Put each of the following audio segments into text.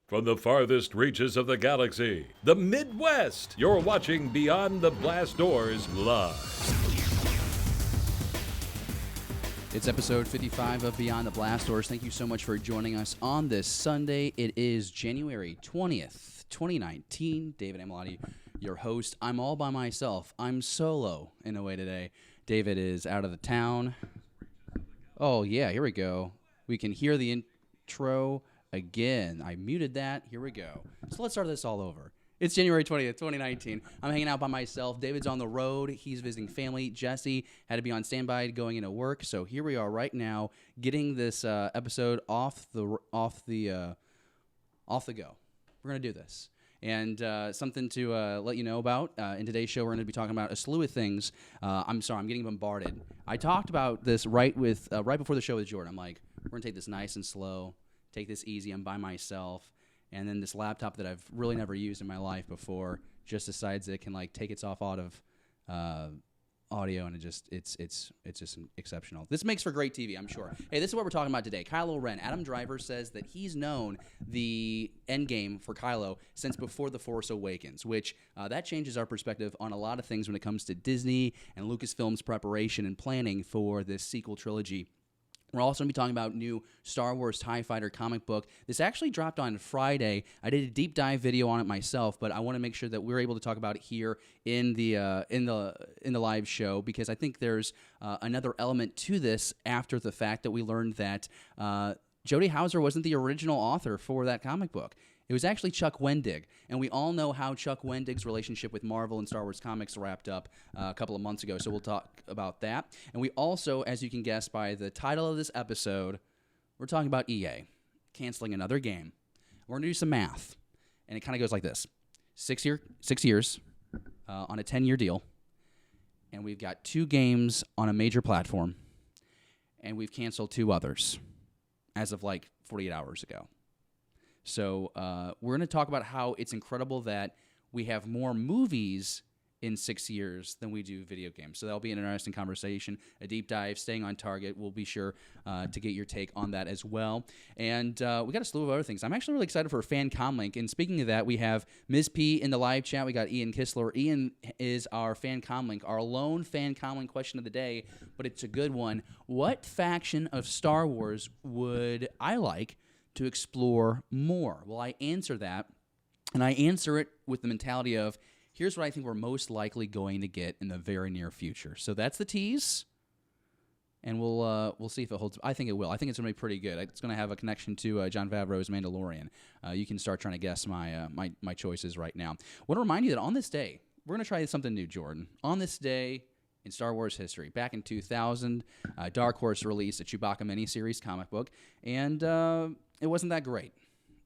From the farthest reaches of the galaxy, the Midwest, you're watching Beyond the Blast Doors live. It's episode 55 of Beyond the Blast Doors. Thank you so much for joining us on this Sunday. It is January 20th, 2019. David Amalotti, your host. I'm all by myself. I'm solo in a way today. David is out of the town. Oh, yeah, here we go. We can hear the intro again. I muted that. Here we go. So let's start this all over. It's January 20th, 2019. I'm hanging out by myself. David's on the road. He's visiting family. Jesse had to be on standby going into work. So here we are right now getting this episode off the go. We're going to do this. And something to let you know about. In today's show, we're going to be talking about a slew of things. I'm getting bombarded. I talked about this right before the show with Jordan. I'm like, we're going to take this nice and slow, take this easy. I'm by myself. And then this laptop that I've really never used in my life before just decides it can take its off out of audio, and it's just exceptional. This makes for great TV, I'm sure. Hey, this is what we're talking about today. Kylo Ren. Adam Driver says that he's known the end game for Kylo since before The Force Awakens, which that changes our perspective on a lot of things when it comes to Disney and Lucasfilm's preparation and planning for this sequel trilogy. We're also going to be talking about new Star Wars TIE Fighter comic book. This actually dropped on Friday. I did a deep dive video on it myself, but I want to make sure that we're able to talk about it here in the live show, because I think there's another element to this after the fact that we learned that Jody Houser wasn't the original author for that comic book. It was actually Chuck Wendig, and we all know how Chuck Wendig's relationship with Marvel and Star Wars comics wrapped up a couple of months ago, so we'll talk about that. And we also, as you can guess by the title of this episode, we're talking about EA canceling another game. We're going to do some math, and it kind of goes like this. 6 years on a 10-year deal, and we've got 2 games on a major platform, and we've canceled 2 others as of 48 hours ago. So we're going to talk about how it's incredible that we have more movies in 6 years than we do video games. So that'll be an interesting conversation, a deep dive, staying on target. We'll be sure to get your take on that as well. And we got a slew of other things. I'm actually really excited for Fan Comlink. And speaking of that, we have Ms. P in the live chat. We got Ian Kistler. Ian is our Fan Comlink, our lone Fan Comlink question of the day, but it's a good one. What faction of Star Wars would I like to explore more? Well, I answer that, and I answer it with the mentality of, here's what I think we're most likely going to get in the very near future. So that's the tease, and we'll see if it holds. I think it will. I think it's going to be pretty good. It's going to have a connection to Jon Favreau's Mandalorian. You can start trying to guess my choices right now. I want to remind you that on this day, we're going to try something new, Jordan. On this day in Star Wars history, back in 2000, Dark Horse released a Chewbacca miniseries comic book, and it wasn't that great.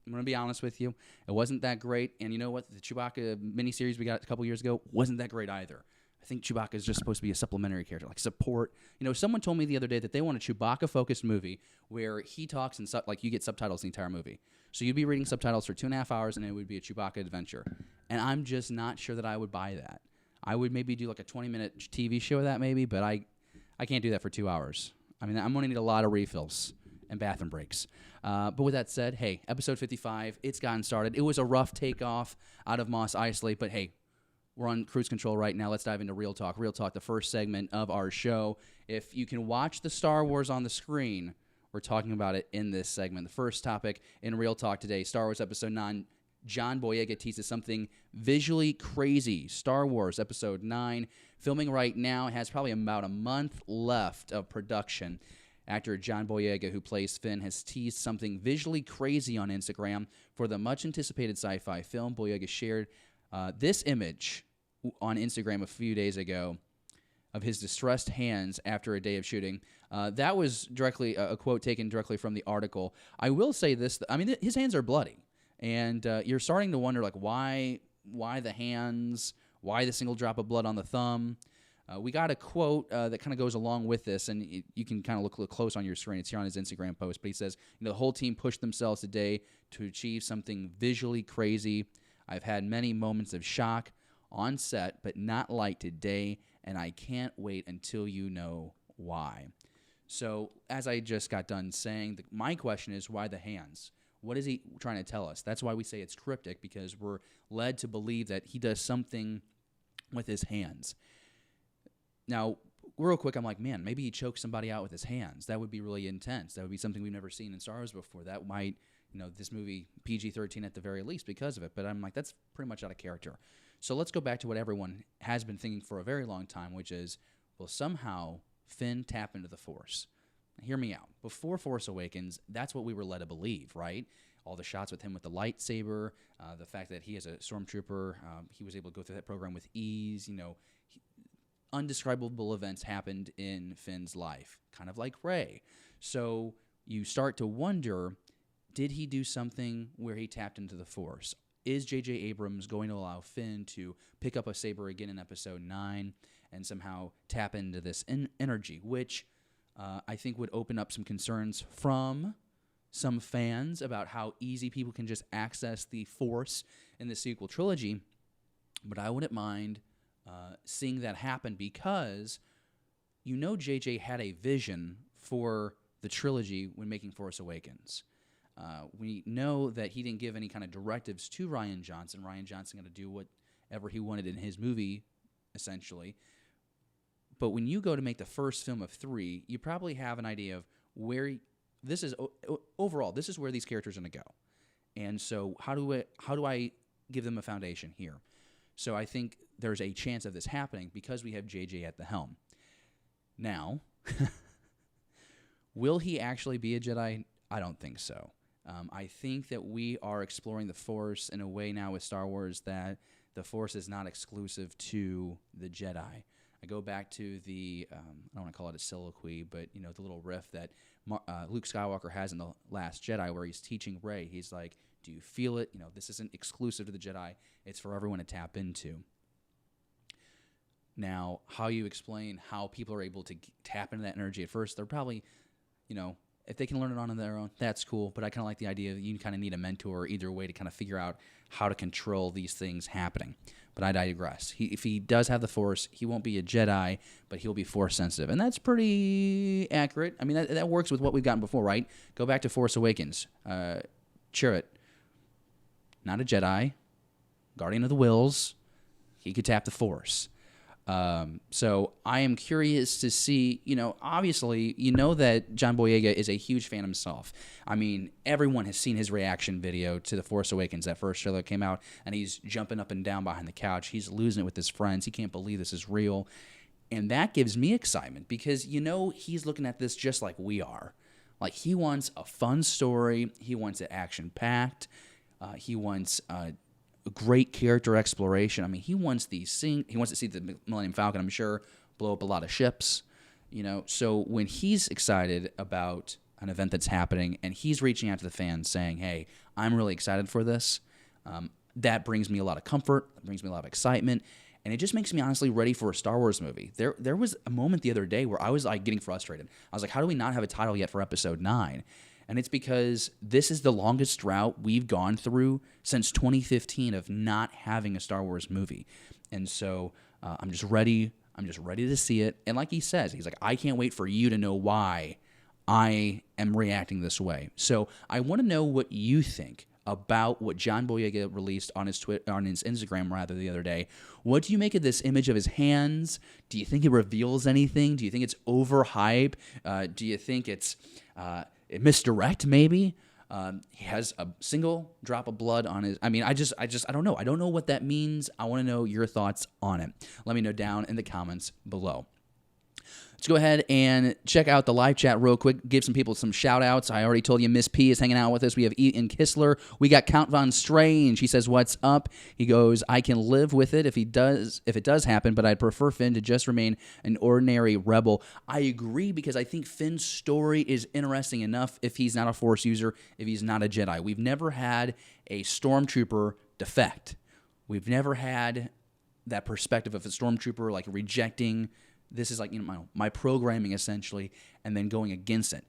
I'm going to be honest with you. It wasn't that great. And you know what? The Chewbacca miniseries we got a couple years ago wasn't that great either. I think Chewbacca is just supposed to be a supplementary character, support. Someone told me the other day that they want a Chewbacca-focused movie where he talks and you get subtitles the entire movie. So you'd be reading subtitles for 2.5 hours, and it would be a Chewbacca adventure. And I'm just not sure that I would buy that. I would maybe do a 20-minute TV show of that maybe, but I can't do that for 2 hours. I mean, I'm going to need a lot of refills and bathroom breaks. But with that said, hey, episode 55, it's gotten started. It was a rough takeoff out of Mos Eisley, but hey, we're on cruise control right now. Let's dive into Real Talk. Real Talk, the first segment of our show. If you can watch the Star Wars on the screen, we're talking about it in this segment. The first topic in Real Talk today, Star Wars Episode 9, John Boyega teases something visually crazy. Star Wars Episode 9, filming right now, has probably about a month left of production. Actor John Boyega, who plays Finn, has teased something visually crazy on Instagram for the much-anticipated sci-fi film. Boyega shared this image on Instagram a few days ago of his distressed hands after a day of shooting. That was directly a quote taken directly from the article. I will say this. His hands are bloody, and you're starting to wonder, why the hands, why the single drop of blood on the thumb. We got a quote that kind of goes along with this, and you can kind of look close on your screen. It's here on his Instagram post, but he says, the whole team pushed themselves today to achieve something visually crazy. I've had many moments of shock on set, but not like today, and I can't wait until you know why. So as I just got done saying, my question is, why the hands? What is he trying to tell us? That's why we say it's cryptic, because we're led to believe that he does something with his hands. Now, real quick, I'm like, man, maybe he choked somebody out with his hands. That would be really intense. That would be something we've never seen in Star Wars before. That might, this movie PG-13 at the very least because of it. But I'm like, that's pretty much out of character. So let's go back to what everyone has been thinking for a very long time, which is, will somehow Finn tap into the Force? Hear me out. Before Force Awakens, that's what we were led to believe, right? All the shots with him with the lightsaber, the fact that he is a stormtrooper, he was able to go through that program with ease. Undescribable events happened in Finn's life, kind of like Rey. So you start to wonder, did he do something where he tapped into the Force? Is J.J. Abrams going to allow Finn to pick up a saber again in Episode 9 and somehow tap into this energy, which I think would open up some concerns from some fans about how easy people can just access the Force in the sequel trilogy. But I wouldn't mind seeing that happen, because J.J. had a vision for the trilogy when making Force Awakens. We know that he didn't give any kind of directives to Rian Johnson. Rian Johnson got to do whatever he wanted in his movie, essentially. But when you go to make the first film of 3, you probably have an idea of where this is overall. This is where these characters are going to go, and so how do I give them a foundation here? So I think there's a chance of this happening because we have JJ at the helm. Now, will he actually be a Jedi? I don't think so. I think that we are exploring the Force in a way now with Star Wars that the Force is not exclusive to the Jedi. I go back to the, I don't want to call it a soliloquy, but, the little riff that Luke Skywalker has in The Last Jedi where he's teaching Rey. He's like, do you feel it? This isn't exclusive to the Jedi. It's for everyone to tap into. Now, how you explain how people are able to tap into that energy at first, they're probably, if they can learn it on their own, that's cool. But I kind of like the idea that you kind of need a mentor either way to kind of figure out how to control these things happening. But I digress. If he does have the Force, he won't be a Jedi, but he'll be Force sensitive. And that's pretty accurate. I mean, that works with what we've gotten before, right? Go back to Force Awakens. Chirrut, not a Jedi, Guardian of the Whills. He could tap the Force. So I am curious to see, obviously, that John Boyega is a huge fan himself. I mean, everyone has seen his reaction video to The Force Awakens. That first trailer came out, and he's jumping up and down behind the couch. He's losing it with his friends. He can't believe this is real. And that gives me excitement because, he's looking at this just like we are. Like, he wants a fun story. He wants it action-packed. He wants a great character exploration. I mean, he wants to see the Millennium Falcon, I'm sure, blow up a lot of ships. So when he's excited about an event that's happening and he's reaching out to the fans saying, hey, I'm really excited for this, that brings me a lot of comfort, that brings me a lot of excitement, and it just makes me honestly ready for a Star Wars movie. There was a moment the other day where I was like getting frustrated. I was like, how do we not have a title yet for Episode 9? And it's because this is the longest route we've gone through since 2015 of not having a Star Wars movie. And so I'm just ready. I'm just ready to see it. And like he says, he's like, I can't wait for you to know why I am reacting this way. So I want to know what you think about what John Boyega released on his Instagram the other day. What do you make of this image of his hands? Do you think it reveals anything? Do you think it's overhype? Do you think it's misdirect maybe? He has a single drop of blood on his. I mean, I don't know. I don't know what that means. I want to know your thoughts on it. Let me know down in the comments below. Let's go ahead and check out the live chat real quick. Give some people some shout-outs. I already told you Miss P is hanging out with us. We have Ian Kistler. We got Count Von Strange. He says, what's up? He goes, I can live with it if it does happen, but I'd prefer Finn to just remain an ordinary rebel. I agree because I think Finn's story is interesting enough if he's not a Force user, if he's not a Jedi. We've never had a Stormtrooper defect. We've never had that perspective of a Stormtrooper like rejecting. This is like my programming essentially, and then going against it.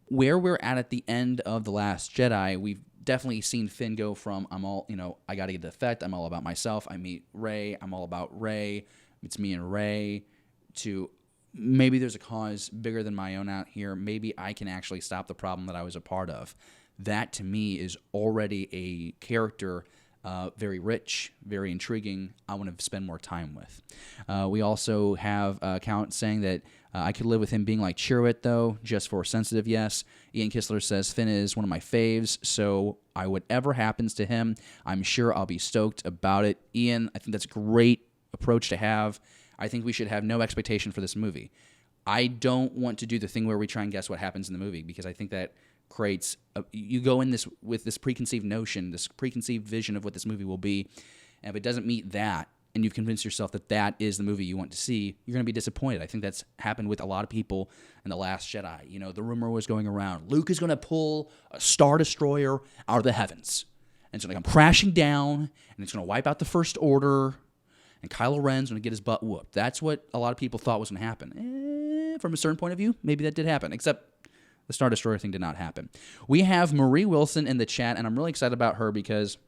Where we're at the end of The Last Jedi, we've definitely seen Finn go from I got to get the effect, I'm all about myself, I meet Rey, I'm all about Rey, it's me and Rey, to maybe there's a cause bigger than my own out here, maybe I can actually stop the problem that I was a part of. that to me is already a character very rich, very intriguing. I want to spend more time with. We also have a account saying that I could live with him being like Chirrut, though, just Force sensitive, yes. Ian Kistler says Finn is one of my faves, so whatever happens to him, I'm sure I'll be stoked about it. Ian, I think that's a great approach to have. I think we should have no expectation for this movie. I don't want to do the thing where we try and guess what happens in the movie, because I think that creates you go in this with this preconceived notion, this preconceived vision of what this movie will be, and if it doesn't meet that, and you've convinced yourself that that is the movie you want to see, you're going to be disappointed. I think that's happened with a lot of people in The Last Jedi. You know, the rumor was going around, Luke is going to pull a Star Destroyer out of the heavens, and it's going to come crashing down, and it's going to wipe out the First Order, and Kylo Ren's going to get his butt whooped. That's what a lot of people thought was going to happen. From a certain point of view, maybe that did happen, except the Star Destroyer thing did not happen. We have Marie Wilson in the chat, and I'm really excited about her because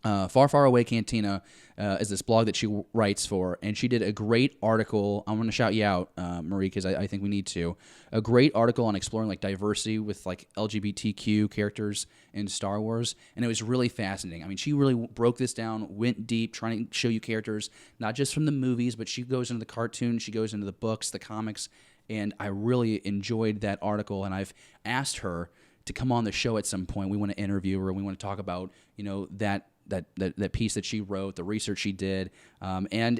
Far, Far Away Cantina is this blog that she writes for, and she did a great article. I'm going to shout you out, Marie, because I think we need to. A great article on exploring like diversity with like LGBTQ characters in Star Wars, and it was really fascinating. I mean, she really broke this down, went deep, trying to show you characters, not just from the movies, but she goes into the cartoons, she goes into the books, the comics, and I really enjoyed that article, and I've asked her to come on the show at some point. We want to interview her, and we want to talk about, you know, that piece that she wrote, the research she did, and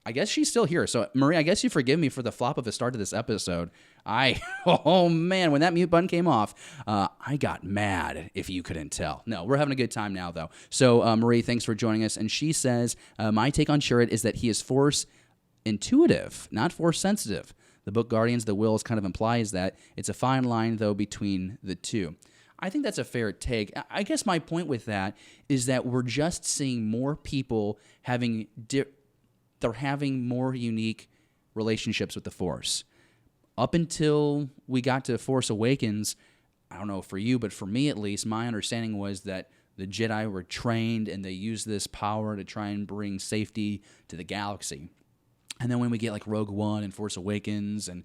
I guess she's still here. So, Marie, I guess you forgive me for the flop of a start to this episode. Oh man, when that mute button came off, I got mad, if you couldn't tell. No, we're having a good time now, though. So, Marie, thanks for joining us. And she says, my take on Chirrut is that he is Force intuitive, not Force sensitive. The book Guardians of the Whills kind of implies that. It's a fine line, though, between the two. I think that's a fair take. I guess my point with that is that we're just seeing more people having they're having more unique relationships with the Force. Up until we got to Force Awakens, I don't know for you, but for me at least, my understanding was that the Jedi were trained and they used this power to try and bring safety to the galaxy. And then when we get like Rogue One and Force Awakens, and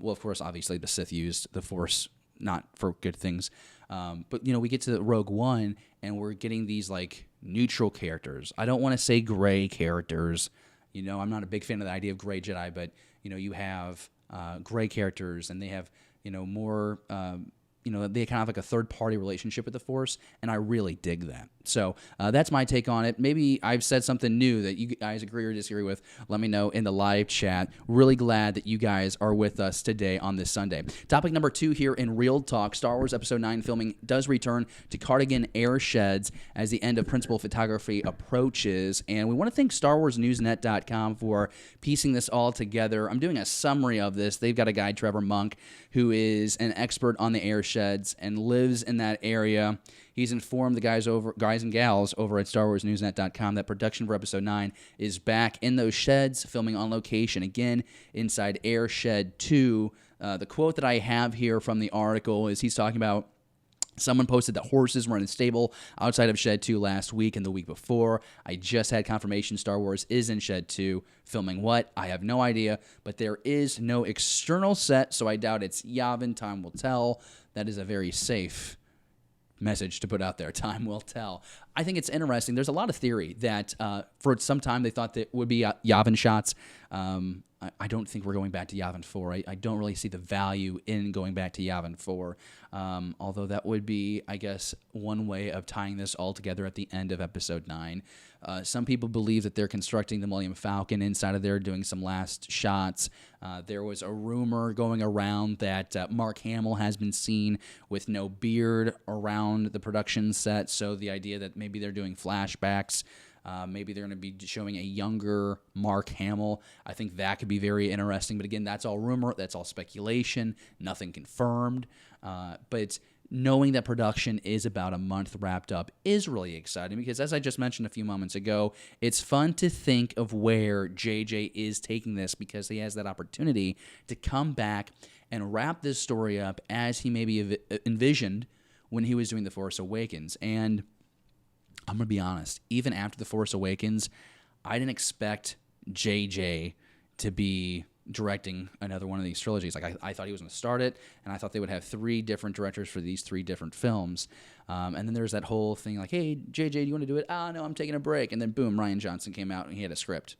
well, of course, obviously the Sith used the Force not for good things, but you know, we get to Rogue One and we're getting these like neutral characters. I don't want to say gray characters. You know, I'm not a big fan of the idea of gray Jedi, but you know, you have gray characters, and they have, you know, more. You know, they kind of have like a third-party relationship with the Force, and I really dig that. So that's my take on it. Maybe I've said something new that you guys agree or disagree with. Let me know in the live chat. Really glad that you guys are with us today on this Sunday. Topic number 2 here in Real Talk. Star Wars Episode 9 filming does return to Cardigan Air Sheds as the end of principal photography approaches. And we want to thank StarWarsNewsNet.com for piecing this all together. I'm doing a summary of this. They've got a guy, Trevor Monk, who is an expert on the air sheds and lives in that area. He's informed the guys and gals over at StarWarsNewsNet.com that production for Episode 9 is back in those sheds, filming on location again inside Air Shed 2. The quote that I have here from the article is he's talking about someone posted that horses were in a stable outside of Shed 2 last week and the week before. I just had confirmation Star Wars is in Shed 2. Filming what? I have no idea, but there is no external set, so I doubt it's Yavin. Time will tell. That is a very safe message to put out there. Time will tell. I think it's interesting. There's a lot of theory that for some time they thought that would be Yavin shots. I don't think we're going back to Yavin 4. I don't really see the value in going back to Yavin 4, although that would be, I guess, one way of tying this all together at the end of Episode 9. Some people believe that they're constructing the Millennium Falcon inside of there, doing some last shots. There was a rumor going around that Mark Hamill has been seen with no beard around the production set, so the idea that maybe they're doing flashbacks. Maybe they're going to be showing a younger Mark Hamill. I think that could be very interesting. But again, that's all rumor. That's all speculation. Nothing confirmed. But knowing that production is about a month wrapped up is really exciting because, as I just mentioned a few moments ago, it's fun to think of where JJ is taking this because he has that opportunity to come back and wrap this story up as he maybe envisioned when he was doing The Force Awakens. And I'm going to be honest, even after The Force Awakens, I didn't expect JJ to be directing another one of these trilogies. Like I thought he was going to start it, and I thought they would have 3 different directors for these 3 different films. And then there's that whole thing like, hey, JJ, do you want to do it? No, I'm taking a break. And then boom, Rian Johnson came out and he had a script.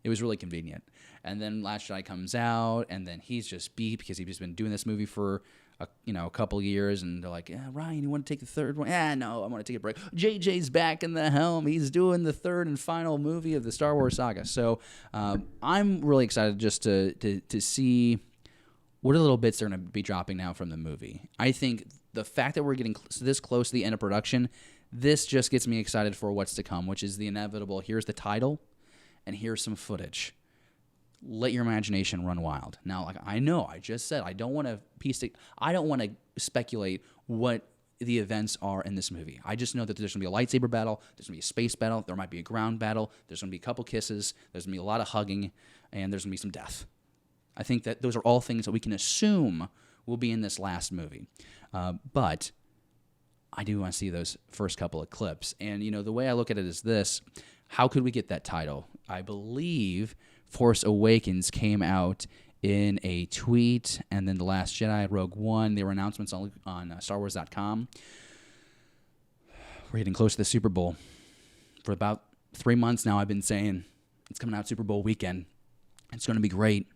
It was really convenient. And then Last Jedi comes out, and then he's just beat because he's just been doing this movie for a couple years, and they're like, yeah, Ryan, you want to take the third one? No, I want to take a break. JJ's back in the helm. He's doing the third and final movie of the Star Wars saga. So I'm really excited just to see what little bits they're going to be dropping now from the movie. I think the fact that we're getting this close to the end of production, this just gets me excited for what's to come, which is the inevitable. Here's the title, and here's some footage. Let your imagination run wild. Now, like I know, I just said I don't want to speculate what the events are in this movie. I just know that there's going to be a lightsaber battle, there's going to be a space battle, there might be a ground battle, there's going to be a couple kisses, there's going to be a lot of hugging, and there's going to be some death. I think that those are all things that we can assume will be in this last movie. But I do want to see those first couple of clips. And, the way I look at it is this. How could we get that title? I believe Force Awakens came out in a tweet, and then The Last Jedi, Rogue One. There were announcements on StarWars.com. We're getting close to the Super Bowl. For about 3 months now, I've been saying it's coming out Super Bowl weekend. It's going to be great,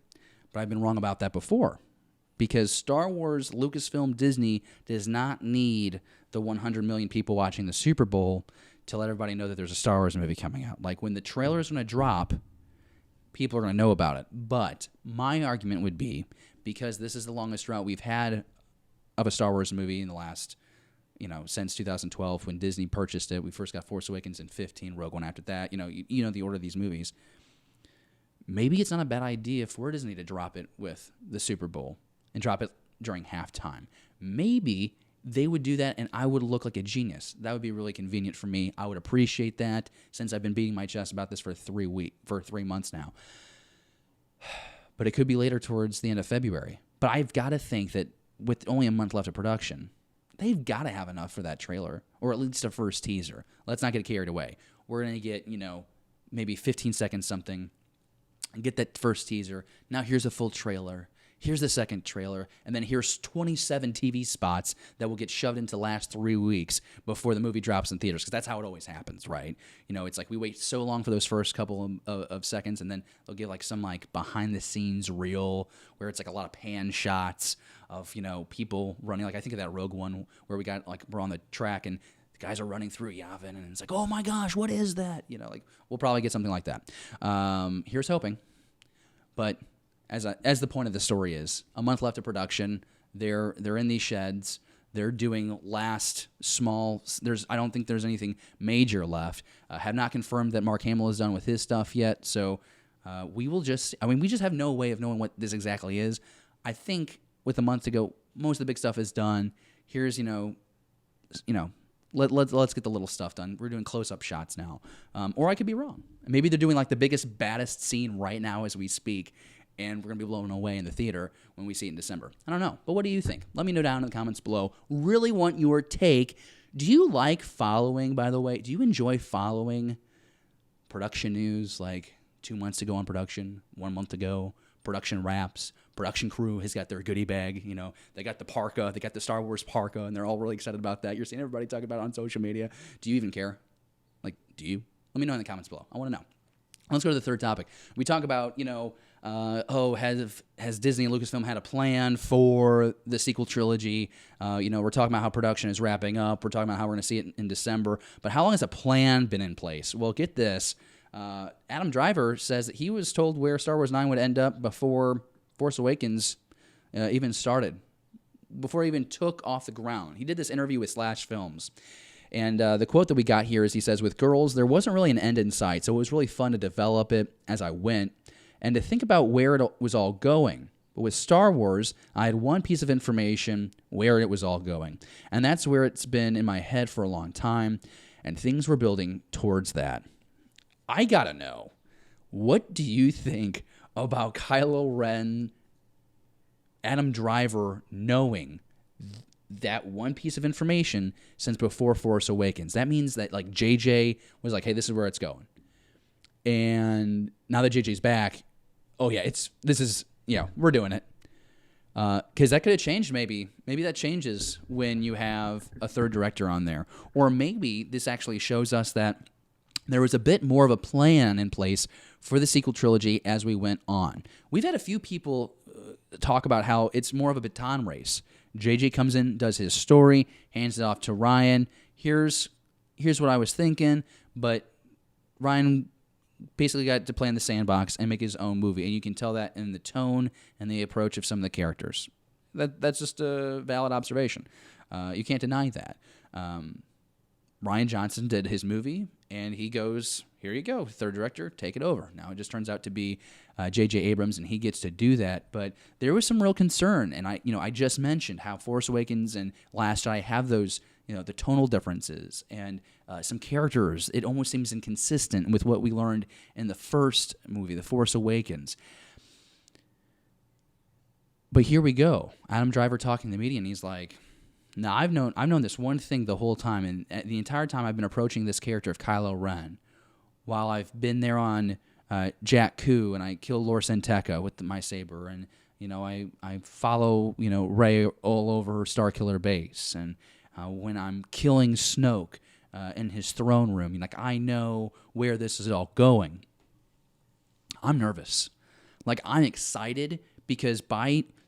but I've been wrong about that before. Because Star Wars, Lucasfilm, Disney does not need the 100 million people watching the Super Bowl to let everybody know that there's a Star Wars movie coming out. Like when the trailer is going to drop, people are going to know about it. But my argument would be, because this is the longest route we've had of a Star Wars movie in the last, since 2012 when Disney purchased it. We first got Force Awakens in 2015, Rogue One after that. You know the order of these movies. Maybe it's not a bad idea for Disney to drop it with the Super Bowl and drop it during halftime. Maybe they would do that, and I would look like a genius. That would be really convenient for me. I would appreciate that, since I've been beating my chest about this for 3 months now. But it could be later towards the end of February. But I've got to think that with only a month left of production, they've got to have enough for that trailer, or at least a first teaser. Let's not get carried away. We're going to get, maybe 15 seconds something, and get that first teaser. Now here's a full trailer. Here's the second trailer, and then here's 27 TV spots that will get shoved into the last 3 weeks before the movie drops in theaters, because that's how it always happens, right? It's like we wait so long for those first couple of seconds, and then they'll give like some like behind-the-scenes reel where it's like a lot of pan shots of, people running. Like I think of that Rogue One where we're on the track, and the guys are running through Yavin, and it's like, oh my gosh, what is that? We'll probably get something like that. Here's hoping. But as the point of the story is, a month left of production. They're in these sheds. They're doing last small. I don't think there's anything major left. Have not confirmed that Mark Hamill is done with his stuff yet. So we just have no way of knowing what this exactly is. I think with a month to go, most of the big stuff is done. Here's let's get the little stuff done. We're doing close-up shots now, or I could be wrong. Maybe they're doing like the biggest, baddest scene right now as we speak, and we're going to be blown away in the theater when we see it in December. I don't know, but what do you think? Let me know down in the comments below. Really want your take. Do you like following, by the way, do you enjoy following production news, like 2 months to go on production, 1 month to go, production wraps, production crew has got their goodie bag, they got the parka, they got the Star Wars parka, and they're all really excited about that. You're seeing everybody talking about it on social media. Do you even care? Do you? Let me know in the comments below. I want to know. Let's go to the third topic. We talk about, has Disney and Lucasfilm had a plan for the sequel trilogy? We're talking about how production is wrapping up. We're talking about how we're going to see it in December. But how long has a plan been in place? Well, get this. Adam Driver says that he was told where Star Wars 9 would end up before Force Awakens even started, before it even took off the ground. He did this interview with Slash Films. And the quote that we got here is, he says, with Girls, there wasn't really an end in sight, so it was really fun to develop it as I went and to think about where it was all going. But with Star Wars, I had one piece of information where it was all going, and that's where it's been in my head for a long time, and things were building towards that. I gotta know, what do you think about Kylo Ren, Adam Driver knowing that one piece of information since before Force Awakens? That means that like JJ was like, hey, this is where it's going. And now that JJ's back, oh yeah, this is we're doing it. Because that could have changed maybe. Maybe that changes when you have a third director on there. Or maybe this actually shows us that there was a bit more of a plan in place for the sequel trilogy as we went on. We've had a few people talk about how it's more of a baton race. JJ comes in, does his story, hands it off to Ryan. Here's what I was thinking, but Ryan basically got to play in the sandbox and make his own movie, and you can tell that in the tone and the approach of some of the characters. That's just a valid observation. You can't deny that. Rian Johnson did his movie, and he goes, here you go, third director, take it over. Now it just turns out to be J.J. Abrams, and he gets to do that. But there was some real concern, and I just mentioned how Force Awakens and Last Jedi have those, the tonal differences and some characters. It almost seems inconsistent with what we learned in the first movie, The Force Awakens. But here we go. Adam Driver talking to the media, and he's like, now, I've known this one thing the whole time, and the entire time I've been approaching this character of Kylo Ren, while I've been there on Jakku, and I kill Lor San Tekka with my saber, and I follow Rey all over Starkiller Base, and when I'm killing Snoke in his throne room, I know where this is all going. I'm nervous, I'm excited because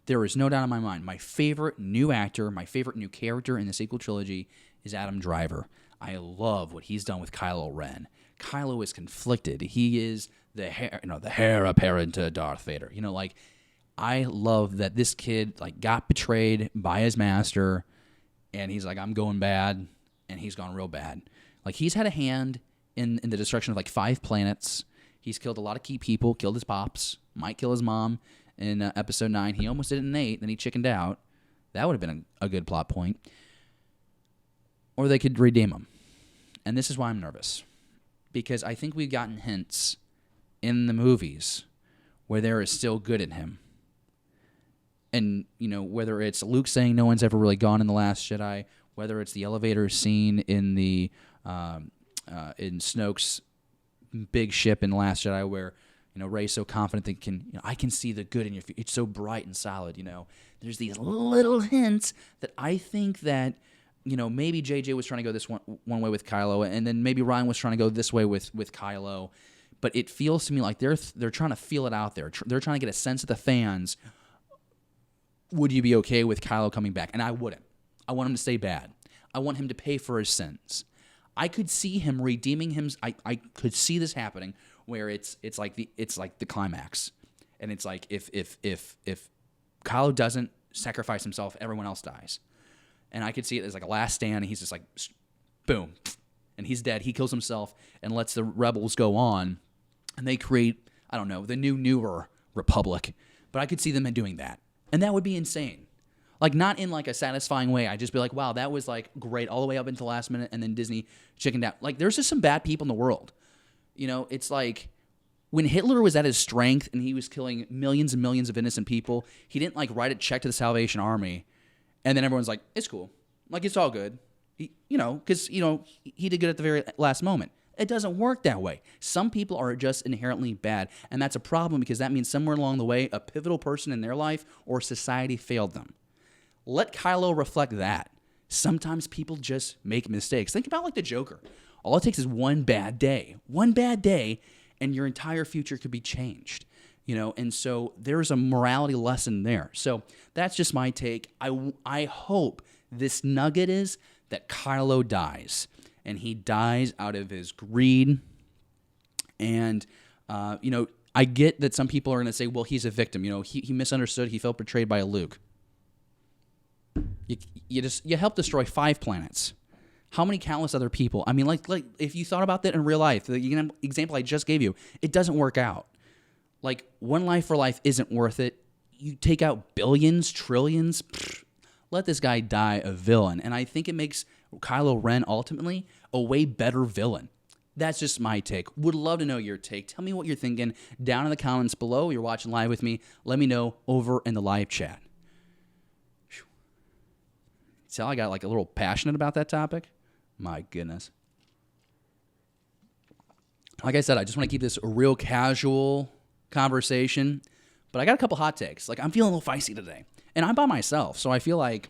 there is no doubt in my mind, my favorite new actor, my favorite new character in the sequel trilogy is Adam Driver. I love what he's done with Kylo Ren. Kylo is conflicted. He is the heir apparent to Darth Vader. I love that this kid got betrayed by his master, and he's like, I'm going bad, and he's gone real bad. He's had a hand in the destruction of 5 planets. He's killed a lot of key people, killed his pops, might kill his mom. In episode 9, he almost did it in 8, then he chickened out. That would have been a good plot point. Or they could redeem him. And this is why I'm nervous. Because I think we've gotten hints in the movies where there is still good in him. And, whether it's Luke saying no one's ever really gone in The Last Jedi, whether it's the elevator scene in the in Snoke's big ship in The Last Jedi where Rey's so confident that I can see the good in your future. It's so bright and solid, There's these little hints that I think that, maybe JJ was trying to go this one way with Kylo, and then maybe Ryan was trying to go this way with Kylo. But it feels to me like they're trying to feel it out there. They're trying to get a sense of the fans. Would you be okay with Kylo coming back? And I wouldn't. I want him to stay bad. I want him to pay for his sins. I could see him redeeming him. I could see this happening where it's like the climax, and it's like if Kylo doesn't sacrifice himself, everyone else dies, and I could see it as a last stand, and he's just boom, and he's dead. He kills himself and lets the rebels go on, and they create the newer Republic. But I could see them doing that, and that would be insane. Not in a satisfying way. I'd just be like, wow, that was great all the way up until the last minute, and then Disney chickened out. There's just some bad people in the world. It's like when Hitler was at his strength and he was killing millions and millions of innocent people, he didn't write a check to the Salvation Army, and then everyone's like, it's cool. It's all good. Because he did good at the very last moment. It doesn't work that way. Some people are just inherently bad, and that's a problem because that means somewhere along the way, a pivotal person in their life or society failed them. Let Kylo reflect that. Sometimes people just make mistakes. Think about the Joker. All it takes is one bad day, and your entire future could be changed. And so there's a morality lesson there. So that's just my take. I hope this nugget is that Kylo dies, and he dies out of his greed. And, I get that some people are going to say, well, he's a victim. He misunderstood. He felt betrayed by Luke. You helped destroy 5 planets. How many countless other people? I mean, if you thought about that in real life, the example I just gave you, it doesn't work out. One life for life isn't worth it. You take out billions, trillions, let this guy die a villain. And I think it makes Kylo Ren ultimately a way better villain. That's just my take. Would love to know your take. Tell me what you're thinking down in the comments below. You're watching live with me. Let me know over in the live chat. See how I got a little passionate about that topic? My goodness. Like I said, I just want to keep this a real casual conversation, But I got a couple hot takes. Like, I'm feeling a little feisty today. And I'm by myself, so I feel like,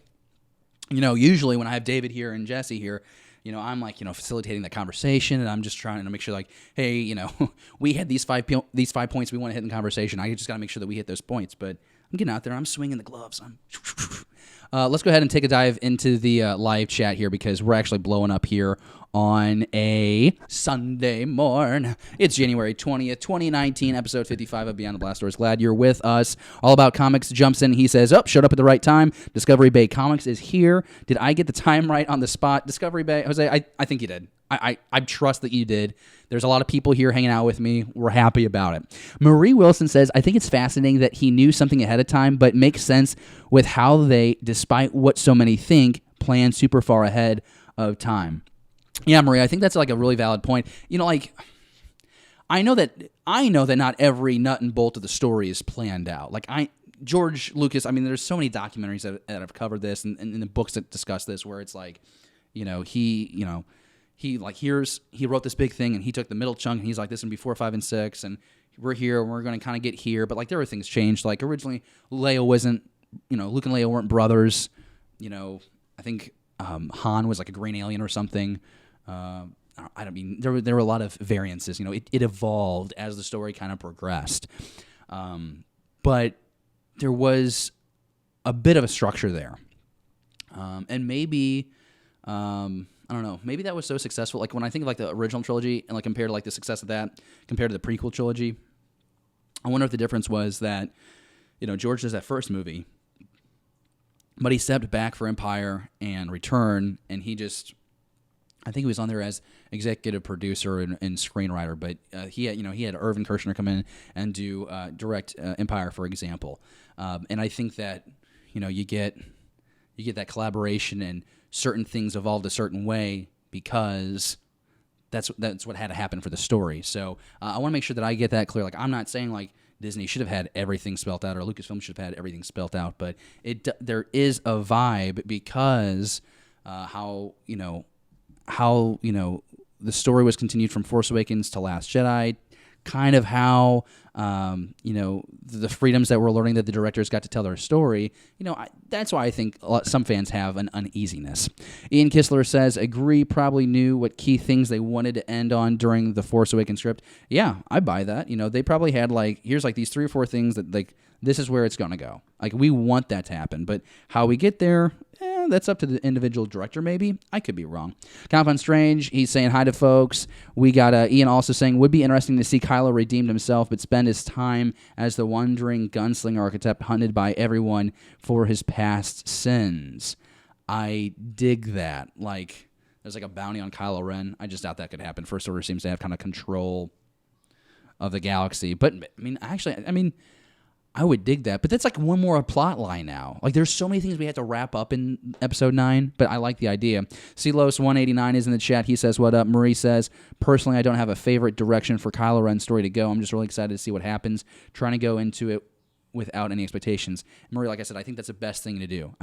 usually when I have David here and Jesse here, I'm like, facilitating the conversation, and I'm just trying to make sure, like, hey, we had these five points we want to hit in conversation. I just got to make sure that we hit those points. But I'm getting out there. I'm swinging the gloves. Let's go ahead and take a dive into the live chat here, because we're actually blowing up here on a Sunday morn. It's January 20th, 2019, episode 55 of Beyond the Blast Doors. Glad you're with us. All About Comics jumps in. He says, showed up at the right time. Discovery Bay Comics is here. Did I get the time right on the spot? Discovery Bay, Jose, I think you did. I trust that you did. There's a lot of people here hanging out with me. We're happy about it. Marie Wilson says, I think it's fascinating that he knew something ahead of time, but makes sense with how they, despite what so many think, plan super far ahead of time. Yeah, Marie, I think that's like a really valid point. I know that not every nut and bolt of the story is planned out. George Lucas, there's so many documentaries that have covered this, and the books that discuss this, where it's like, he wrote this big thing, and he took the middle chunk, and he's like, this is going to be 4, 5, and 6, and we're here, and we're going to kind of get here. But there were things changed. Like, originally, Leia wasn't, Luke and Leia weren't brothers. I think Han was like a green alien or something. There were a lot of variances. It evolved as the story kind of progressed. But there was a bit of a structure there. And maybe, I don't know, maybe that was so successful. Like, when I think of the original trilogy and compared to the success of that compared to the prequel trilogy, I wonder if the difference was that, George does that first movie, but he stepped back for Empire and Return, and I think he was on there as executive producer and screenwriter, but he had Irvin Kershner come in and do direct Empire, for example. And I think that you get that collaboration, and certain things evolved a certain way because that's what had to happen for the story. So I want to make sure that I get that clear. I'm not saying Disney should have had everything spelt out, or Lucasfilm should have had everything spelt out, but there is a vibe because how the story was continued from Force Awakens to Last Jedi, kind of how the freedoms that we're learning that the directors got to tell their story. That's why I think some fans have an uneasiness. Ian Kistler says, agree, probably knew what key things they wanted to end on during the Force Awakens script. Yeah, I buy that. They probably had here's these 3 or 4 things that this is where it's going to go. We want that to happen, but how we get there, that's up to the individual director, maybe. I could be wrong. Compound Strange, he's saying hi to folks. We got Ian also saying, would be interesting to see Kylo redeemed himself, but spend his time as the wandering gunslinger archetype hunted by everyone for his past sins. I dig that. There's a bounty on Kylo Ren. I just doubt that could happen. First Order seems to have kind of control of the galaxy. But, I would dig that, but that's one more plot line now. There's so many things we had to wrap up in episode 9, but I like the idea. Silos189 is in the chat. He says, what up? Marie says, personally, I don't have a favorite direction for Kylo Ren's story to go. I'm just really excited to see what happens, trying to go into it without any expectations. Marie, like I said, I think that's the best thing to do.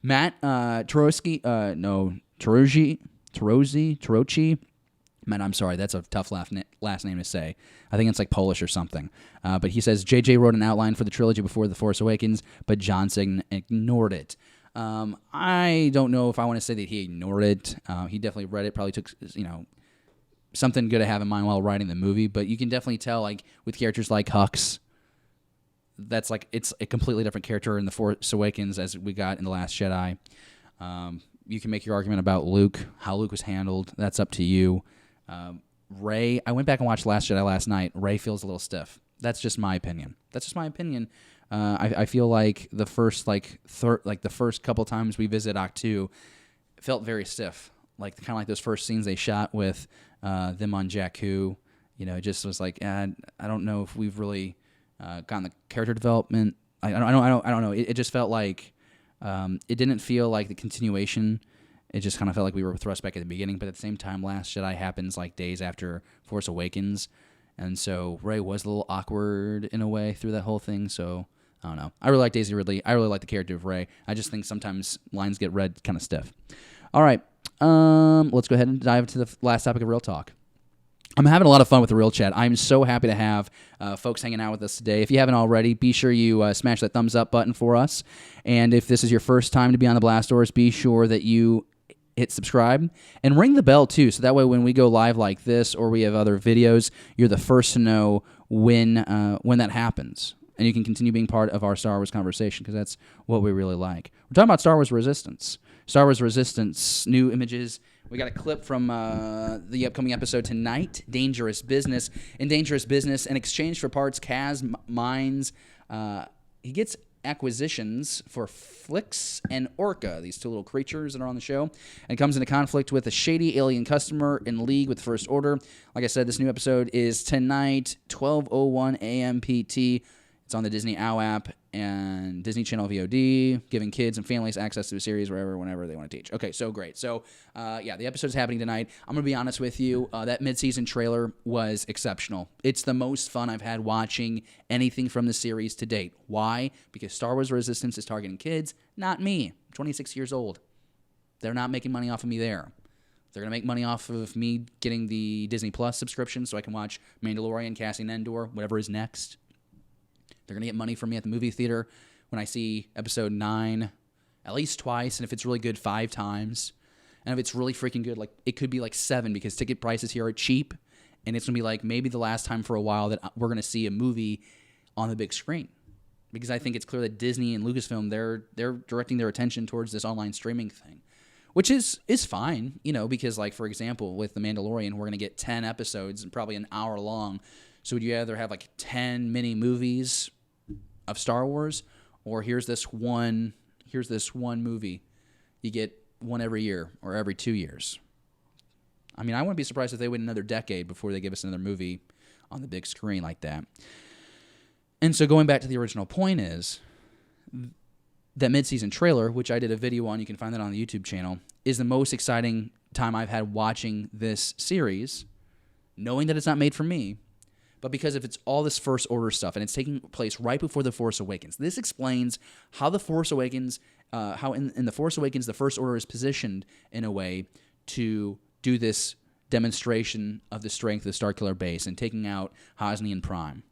Matt Tarochi. Man, I'm sorry, that's a tough last name to say. I think it's Polish or something. But he says, JJ wrote an outline for the trilogy before The Force Awakens, but Johnson ignored it. I don't know if I want to say that he ignored it. He definitely read it, probably took, something good to have in mind while writing the movie. But you can definitely tell, with characters like Hux, that's it's a completely different character in The Force Awakens as we got in The Last Jedi. You can make your argument about Luke, how Luke was handled. That's up to you. Rey, I went back and watched Last Jedi last night. Rey feels a little stiff. That's just my opinion. I feel like the first the first couple times we visit Ahch-To felt very stiff. Kind of those first scenes they shot with them on Jakku. It just was I don't know if we've really gotten the character development. I don't know. It just felt like it didn't feel like the continuation. It just kind of felt like we were thrust back at the beginning, but at the same time, Last Jedi happens days after Force Awakens, and so Rey was a little awkward in a way through that whole thing, so I don't know. I really like Daisy Ridley. I really like the character of Rey. I just think sometimes lines get read kind of stiff. All right, let's go ahead and dive into the last topic of Real Talk. I'm having a lot of fun with the Real Chat. I'm so happy to have folks hanging out with us today. If you haven't already, be sure you smash that thumbs up button for us. And if this is your first time to be on the Blast Doors, be sure that you hit subscribe and ring the bell too. So that way when we go live like this or we have other videos, you're the first to know when that happens. And you can continue being part of our Star Wars conversation because that's what we really like. We're talking about Star Wars Resistance. Star Wars Resistance, new images. We got a clip from the upcoming episode tonight, Dangerous Business. In Dangerous Business, in exchange for parts, Kaz mines. He gets acquisitions for Flix and Orca, these two little creatures that are on the show, and comes into conflict with a shady alien customer in league with First Order. Like I said, this new episode is tonight, 12:01 a.m. PT. It's on the Disney OW app and Disney Channel VOD, giving kids and families access to the series wherever, whenever they want to teach. Okay, so great. So, the episode is happening tonight. I'm going to be honest with you. That mid-season trailer was exceptional. It's the most fun I've had watching anything from the series to date. Why? Because Star Wars Resistance is targeting kids, not me. I'm 26 years old. They're not making money off of me there. They're going to make money off of me getting the Disney Plus subscription so I can watch Mandalorian, Cassian Andor, whatever is next. They're going to get money from me at the movie theater when I see episode 9 at least twice, and if it's really good, 5 times. And if it's really freaking good, like it could be like 7 because ticket prices here are cheap, and it's going to be like maybe the last time for a while that we're going to see a movie on the big screen. Because I think it's clear that Disney and Lucasfilm, they're directing their attention towards this online streaming thing, which is fine, because like, for example, with The Mandalorian, we're going to get 10 episodes and probably an hour long. So would you either have like 10 mini movies of Star Wars, or here's this one movie you get one every year or every 2 years? I mean, I wouldn't be surprised if they wait another decade before they give us another movie on the big screen like that. And so going back to the original point is that mid-season trailer, which I did a video on, you can find that on the YouTube channel, is the most exciting time I've had watching this series, knowing that it's not made for me, but because if it's all this First Order stuff, and it's taking place right before The Force Awakens. This explains how The Force Awakens, how in The Force Awakens, the First Order is positioned in a way to do this demonstration of the strength of the Starkiller base and taking out Hosnian Prime.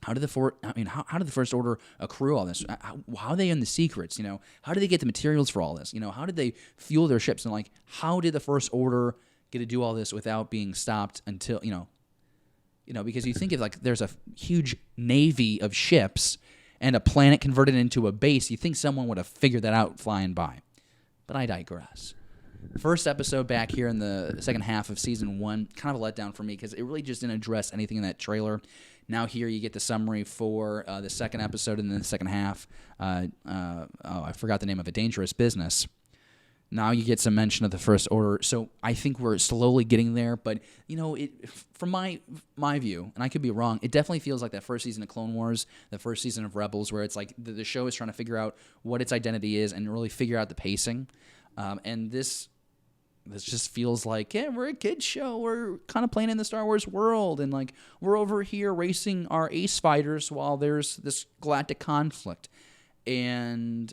How did the First Order accrue all this? How are they in the secrets? How did they get the materials for all this? How did they fuel their ships? And how did the First Order get to do all this without being stopped until because you think of there's a huge navy of ships and a planet converted into a base. You think someone would have figured that out flying by. But I digress. First episode back here in the second half of season 1, kind of a letdown for me because it really just didn't address anything in that trailer. Now here you get the summary for the second episode and then the second half. I forgot the name of it, Dangerous Business. Now you get some mention of the First Order, so I think we're slowly getting there. But from my view, and I could be wrong, it definitely feels like that first season of Clone Wars, the first season of Rebels, where it's like the show is trying to figure out what its identity is and really figure out the pacing. And this just feels like, yeah, we're a kids show. We're kind of playing in the Star Wars world, and we're over here racing our ace fighters while there's this galactic conflict, and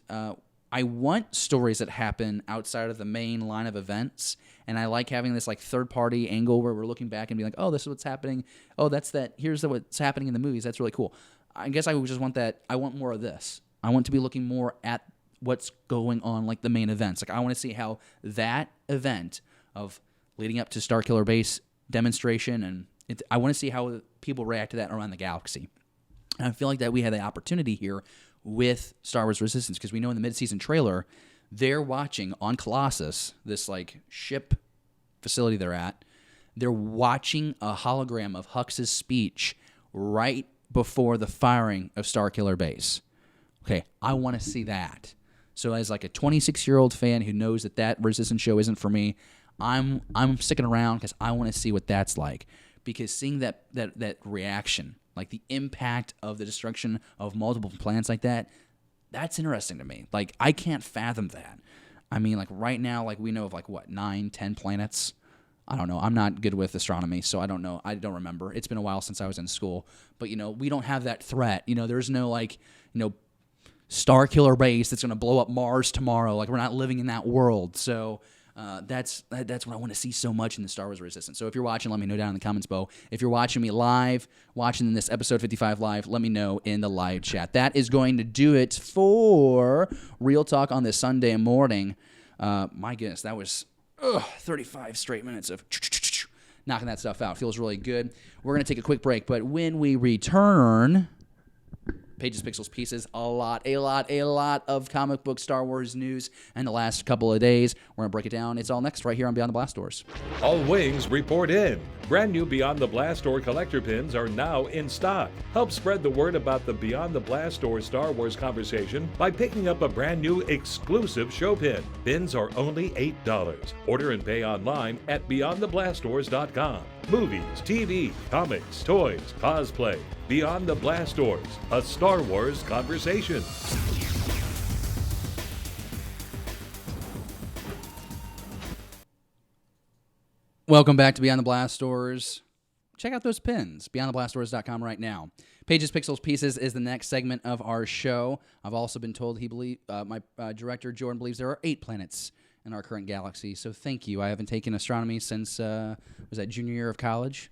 I want stories that happen outside of the main line of events, and I like having this third-party angle where we're looking back and being like, oh, this is what's happening. Oh, that's that. Here's what's happening in the movies. That's really cool. I guess I would just want that. I want more of this. I want to be looking more at what's going on, the main events. I want to see how that event of leading up to Starkiller Base demonstration, and I want to see how people react to that around the galaxy. And I feel like that we had the opportunity here with Star Wars Resistance, because we know in the mid-season trailer, they're watching on Colossus, this ship facility they're at, they're watching a hologram of Hux's speech right before the firing of Starkiller Base. Okay, I want to see that. So as a 26-year-old fan who knows that Resistance show isn't for me, I'm sticking around because I want to see what that's like. Because seeing that reaction, the impact of the destruction of multiple planets like that, that's interesting to me. I can't fathom that. I mean, right now, we know of 9, 10 planets. I don't know. I'm not good with astronomy, so I don't know. I don't remember. It's been a while since I was in school. But, we don't have that threat. There's no, Starkiller Base that's going to blow up Mars tomorrow. We're not living in that world. So That's what I want to see so much in the Star Wars Resistance. So if you're watching, let me know down in the comments below. If you're watching me live, watching this episode 55 live, let me know in the live chat. That is going to do it for Real Talk on this Sunday morning. My goodness, that was 35 straight minutes of knocking that stuff out. Feels really good. We're going to take a quick break, but when we return, Pages, Pixels, Pieces, a lot of comic book Star Wars news in the last couple of days. We're going to break it down. It's all next right here on Beyond the Blast Doors. All wings report in. Brand new Beyond the Blast Door collector pins are now in stock. Help spread the word about the Beyond the Blast Door Star Wars conversation by picking up a brand new exclusive show pin. Pins are only $8. Order and pay online at beyondtheblastdoors.com. Movies, TV, comics, toys, cosplay. Beyond the Blast Doors, a Star Wars conversation. Welcome back to Beyond the Blast Doors. Check out those pins, beyondtheblastdoors.com right now. Pages, Pixels, Pieces is the next segment of our show. I've also been told my director, Jordan, believes there are 8 planets in our current galaxy, so thank you. I haven't taken astronomy since, was that junior year of college?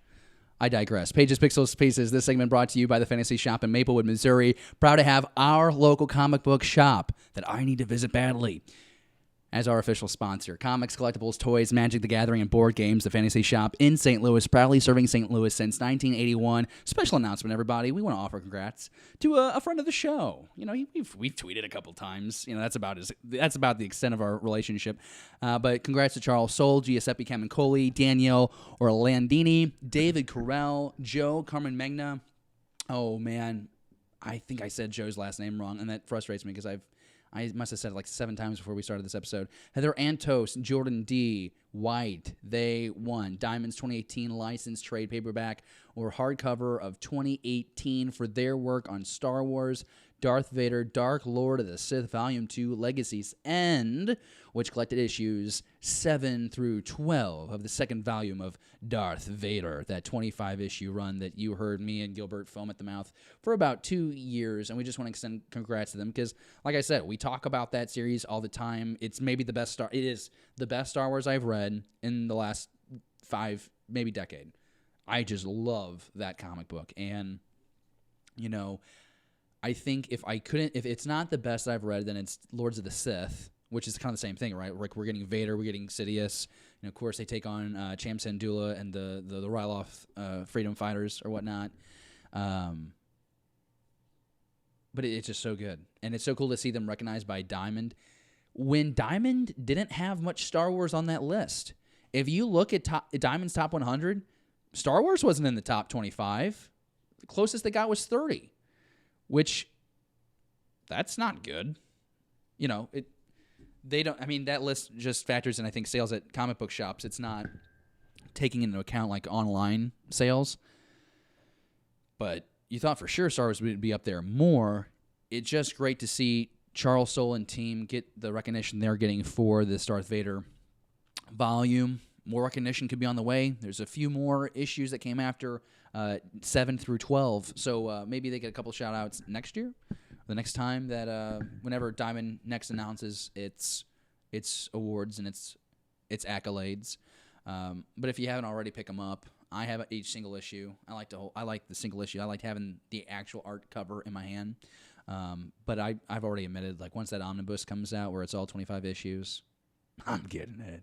I digress. Pages, Pixels, Pieces, this segment brought to you by the Fantasy Shop in Maplewood, Missouri. Proud to have our local comic book shop that I need to visit badly as our official sponsor. Comics, collectibles, toys, Magic the Gathering, and board games. The Fantasy Shop in St. Louis, proudly serving St. Louis since 1981. Special announcement, everybody. We want to offer congrats to a friend of the show. You know, we've tweeted a couple times. You know, that's about the extent of our relationship. But congrats to Charles Soule, Giuseppe Camincoli, Danielle Orlandini, David Carell, Joe Carmen Magna. Oh man, I think I said Joe's last name wrong, and that frustrates me because I must have said it like 7 times before we started this episode. Heather Antos, Jordan D. White, they won Diamond's 2018 licensed trade paperback or hardcover of 2018 for their work on Star Wars, Darth Vader, Dark Lord of the Sith, Volume 2, Legacy's End, which collected issues 7 through 12 of the second volume of Darth Vader, that 25-issue run that you heard me and Gilbert foam at the mouth for about 2 years, and we just want to extend congrats to them because, like I said, we talk about that series all the time. It is the best Star Wars I've read in the last 5, maybe decade. I just love that comic book, and, you know, I think if it's not the best I've read, then it's Lords of the Sith, which is kind of the same thing, right? Like we're getting Vader, we're getting Sidious, and of course they take on Cham Syndulla and the Ryloth freedom fighters or whatnot. But it's just so good, and it's so cool to see them recognized by Diamond. When Diamond didn't have much Star Wars on that list, if you look at Diamond's top 100, Star Wars wasn't in the top 25. The closest they got was 30. Which, that's not good. You know, that list just factors in, I think, sales at comic book shops. It's not taking into account, like, online sales. But you thought for sure Star Wars would be up there more. It's just great to see Charles Soule and team get the recognition they're getting for this Darth Vader volume. More recognition could be on the way. There's a few more issues that came after 7 through 12. So maybe they get a couple shout-outs next year, the next time that whenever Diamond next announces its awards and its accolades. But if you haven't already, pick them up. I have each single issue. I like the single issue. I like having the actual art cover in my hand. But I've already admitted, like, once that omnibus comes out where it's all 25 issues, I'm getting it.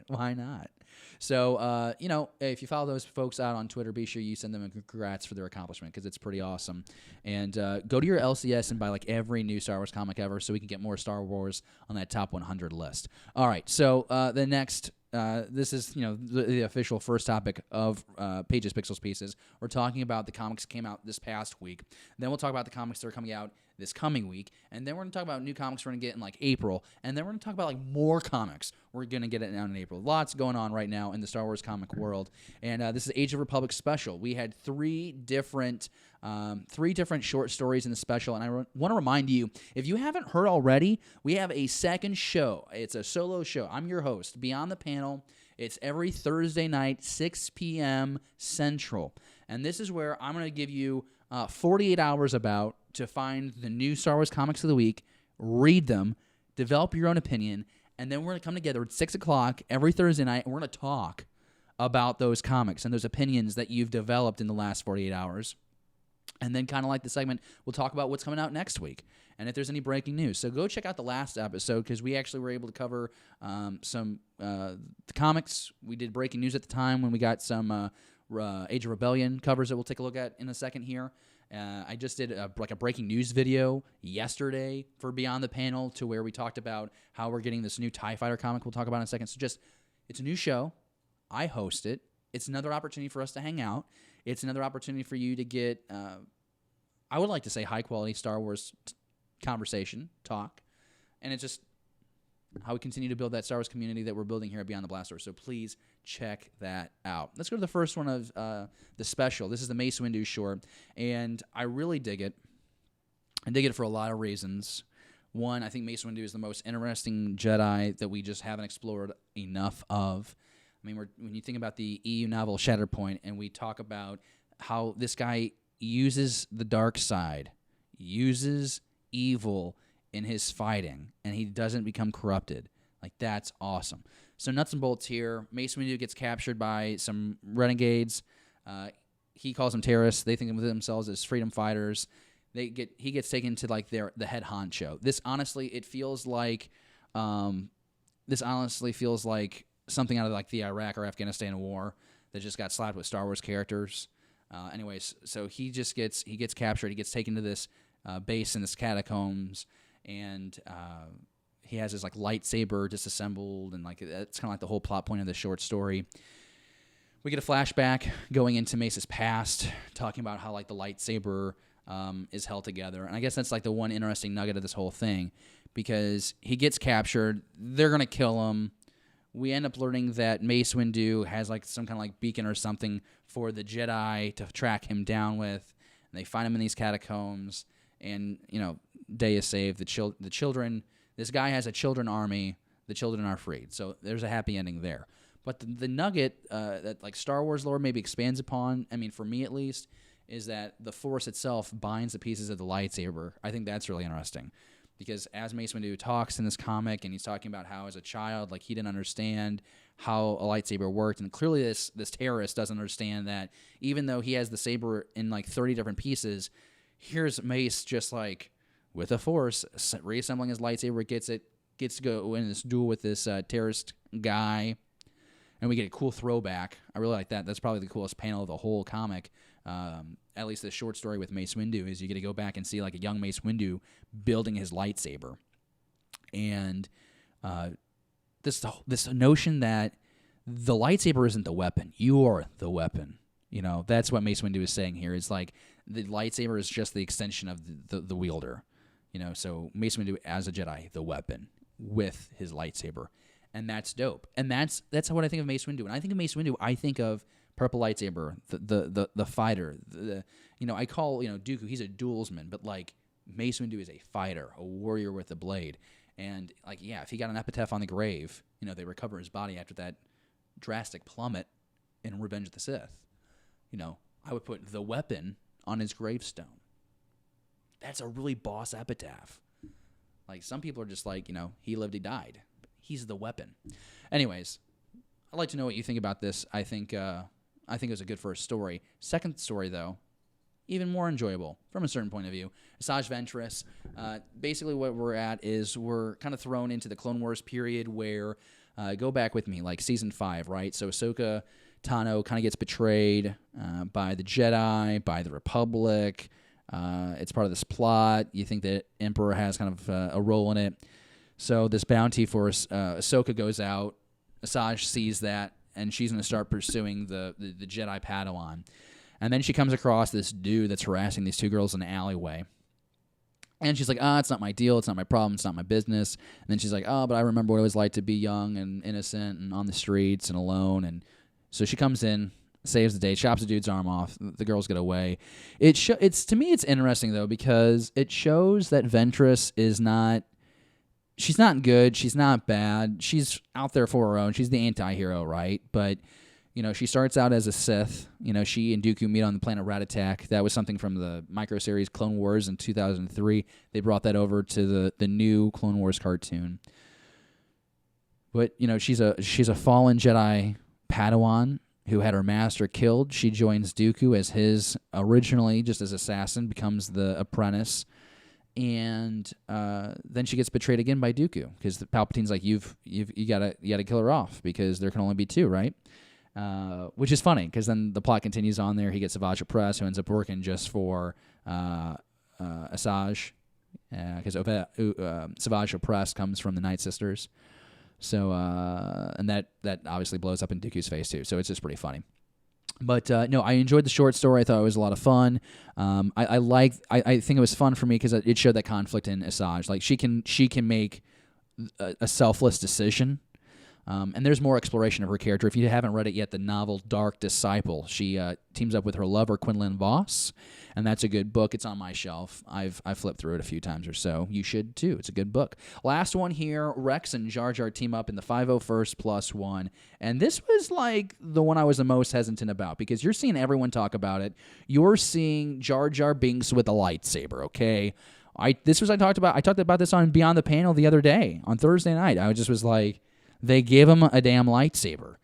Why not? So, if you follow those folks out on Twitter, be sure you send them a congrats for their accomplishment because it's pretty awesome. And go to your LCS and buy, like, every new Star Wars comic ever so we can get more Star Wars on that top 100 list. All right, so the next... this is, the official first topic of Pages, Pixels, Pieces. We're talking about the comics that came out this past week. Then we'll talk about the comics that are coming out this coming week. And then we're going to talk about new comics we're going to get in, like, April. And then we're going to talk about, like, more comics we're going to get it out in April. Lots going on right now in the Star Wars comic world. And this is Age of Republic special. We had three different short stories in the special. And I want to remind you, if you haven't heard already, we have a second show. It's a solo show. I'm your host, Beyond the Panel. It's every Thursday night, 6 p.m. Central. And this is where I'm going to give you 48 hours to find the new Star Wars comics of the week, read them, develop your own opinion, And then we're going to come together at 6 o'clock every Thursday night, and we're going to talk about those comics and those opinions that you've developed in the last 48 hours. And then kind of like the segment, we'll talk about what's coming out next week and if there's any breaking news. So go check out the last episode because we actually were able to cover some the comics. We did breaking news at the time when we got some Age of Rebellion covers that we'll take a look at in a second here. I just did a breaking news video yesterday for Beyond the Panel to where we talked about how we're getting this new TIE Fighter comic we'll talk about in a second. So it's a new show. I host it. It's another opportunity for us to hang out. It's another opportunity for you to get, I would like to say, high-quality Star Wars conversation, talk. And it's just how we continue to build that Star Wars community that we're building here at Beyond the Blast Doors. So please check that out. Let's go to the first one of the special. This is the Mace Windu short, and I really dig it. I dig it for a lot of reasons. One, I think Mace Windu is the most interesting Jedi that we just haven't explored enough of. I mean, when you think about the EU novel Shatterpoint, and we talk about how this guy uses the dark side, uses evil in his fighting, and he doesn't become corrupted. Like, that's awesome. So nuts and bolts here. Mace Windu gets captured by some renegades. He calls them terrorists. They think of themselves as freedom fighters. He gets taken to like the head honcho. This honestly feels like something out of like the Iraq or Afghanistan war that just got slapped with Star Wars characters. Anyways, so he gets captured. He gets taken to this base in this catacombs, and he has his like lightsaber disassembled, and like that's kind of like the whole plot point of the short story. We get a flashback going into Mace's past, talking about how like the lightsaber is held together, and I guess that's like the one interesting nugget of this whole thing, because he gets captured. They're gonna kill him. We end up learning that Mace Windu has like some kind of like beacon or something for the Jedi to track him down with. And they find him in these catacombs, and day is saved. The children. This guy has a children army. The children are freed. So there's a happy ending there. But the nugget that like Star Wars lore maybe expands upon, I mean for me at least, is that the Force itself binds the pieces of the lightsaber. I think that's really interesting. Because as Mace Windu talks in this comic, and he's talking about how as a child, like he didn't understand how a lightsaber worked, and clearly this terrorist doesn't understand that even though he has the saber in like 30 different pieces, here's Mace just like with a Force reassembling his lightsaber, gets to go in this duel with this terrorist guy, and we get a cool throwback. I really like that. That's probably the coolest panel of the whole comic. At least the short story with Mace Windu is you get to go back and see like a young Mace Windu building his lightsaber, and this notion that the lightsaber isn't the weapon, you are the weapon. That's what Mace Windu is saying here. It's like the lightsaber is just the extension of the wielder. So Mace Windu as a Jedi, the weapon with his lightsaber, and that's dope. And that's what I think of Mace Windu. And I think of Mace Windu, I think of purple lightsaber, the fighter. I call Dooku, he's a duelsman, but like Mace Windu is a fighter, a warrior with a blade. And like if he got an epitaph on the grave, they recover his body after that drastic plummet in Revenge of the Sith. I would put the weapon on his gravestone. That's a really boss epitaph. Like some people are just like, he lived, he died. He's the weapon. Anyways, I'd like to know what you think about this. I think it was a good first story. Second story, though, even more enjoyable from a certain point of view. Asajj Ventress. Basically what we're at is we're kind of thrown into the Clone Wars period where, go back with me, like Season 5, right? So Ahsoka Tano kind of gets betrayed by the Jedi, by the Republic. It's part of this plot. You think that Emperor has kind of a role in it. So this bounty for Ahsoka goes out. Asajj sees that, and she's going to start pursuing the Jedi Padawan. And then she comes across this dude that's harassing these two girls in an alleyway. And she's like, it's not my deal. It's not my problem. It's not my business. And then she's like, but I remember what it was like to be young and innocent and on the streets and alone. And so she comes in, saves the day, chops the dude's arm off. The girls get away. To me, it's interesting, though, because it shows that Ventress is not... She's not good. She's not bad. She's out there for her own. She's the anti-hero, right? But, she starts out as a Sith. She and Dooku meet on the planet Rat Attack. That was something from the micro-series Clone Wars in 2003. They brought that over to the new Clone Wars cartoon. But she's a fallen Jedi Padawan who had her master killed. She joins Dooku as his originally just as assassin, becomes the apprentice, and then she gets betrayed again by Dooku because Palpatine's like, you gotta kill her off because there can only be two, right? Which is funny because then the plot continues on there. He gets Savage Opress, who ends up working just for Asajj, because Savage Opress comes from the Night Sisters. So and that obviously blows up in Dooku's face too. So it's just pretty funny. But no, I enjoyed the short story. I thought it was a lot of fun. I think it was fun for me because it showed that conflict in Asajj. Like she can make a selfless decision. And there's more exploration of her character. If you haven't read it yet, the novel Dark Disciple, she teams up with her lover, Quinlan Voss, and that's a good book. It's on my shelf. I've flipped through it a few times or so. You should, too. It's a good book. Last one here, Rex and Jar Jar team up in the 501st+1, and this was like the one I was the most hesitant about because you're seeing everyone talk about it. You're seeing Jar Jar Binks with a lightsaber, okay? I talked about this on Beyond the Panel the other day, on Thursday night. I just was like, they gave him a damn lightsaber,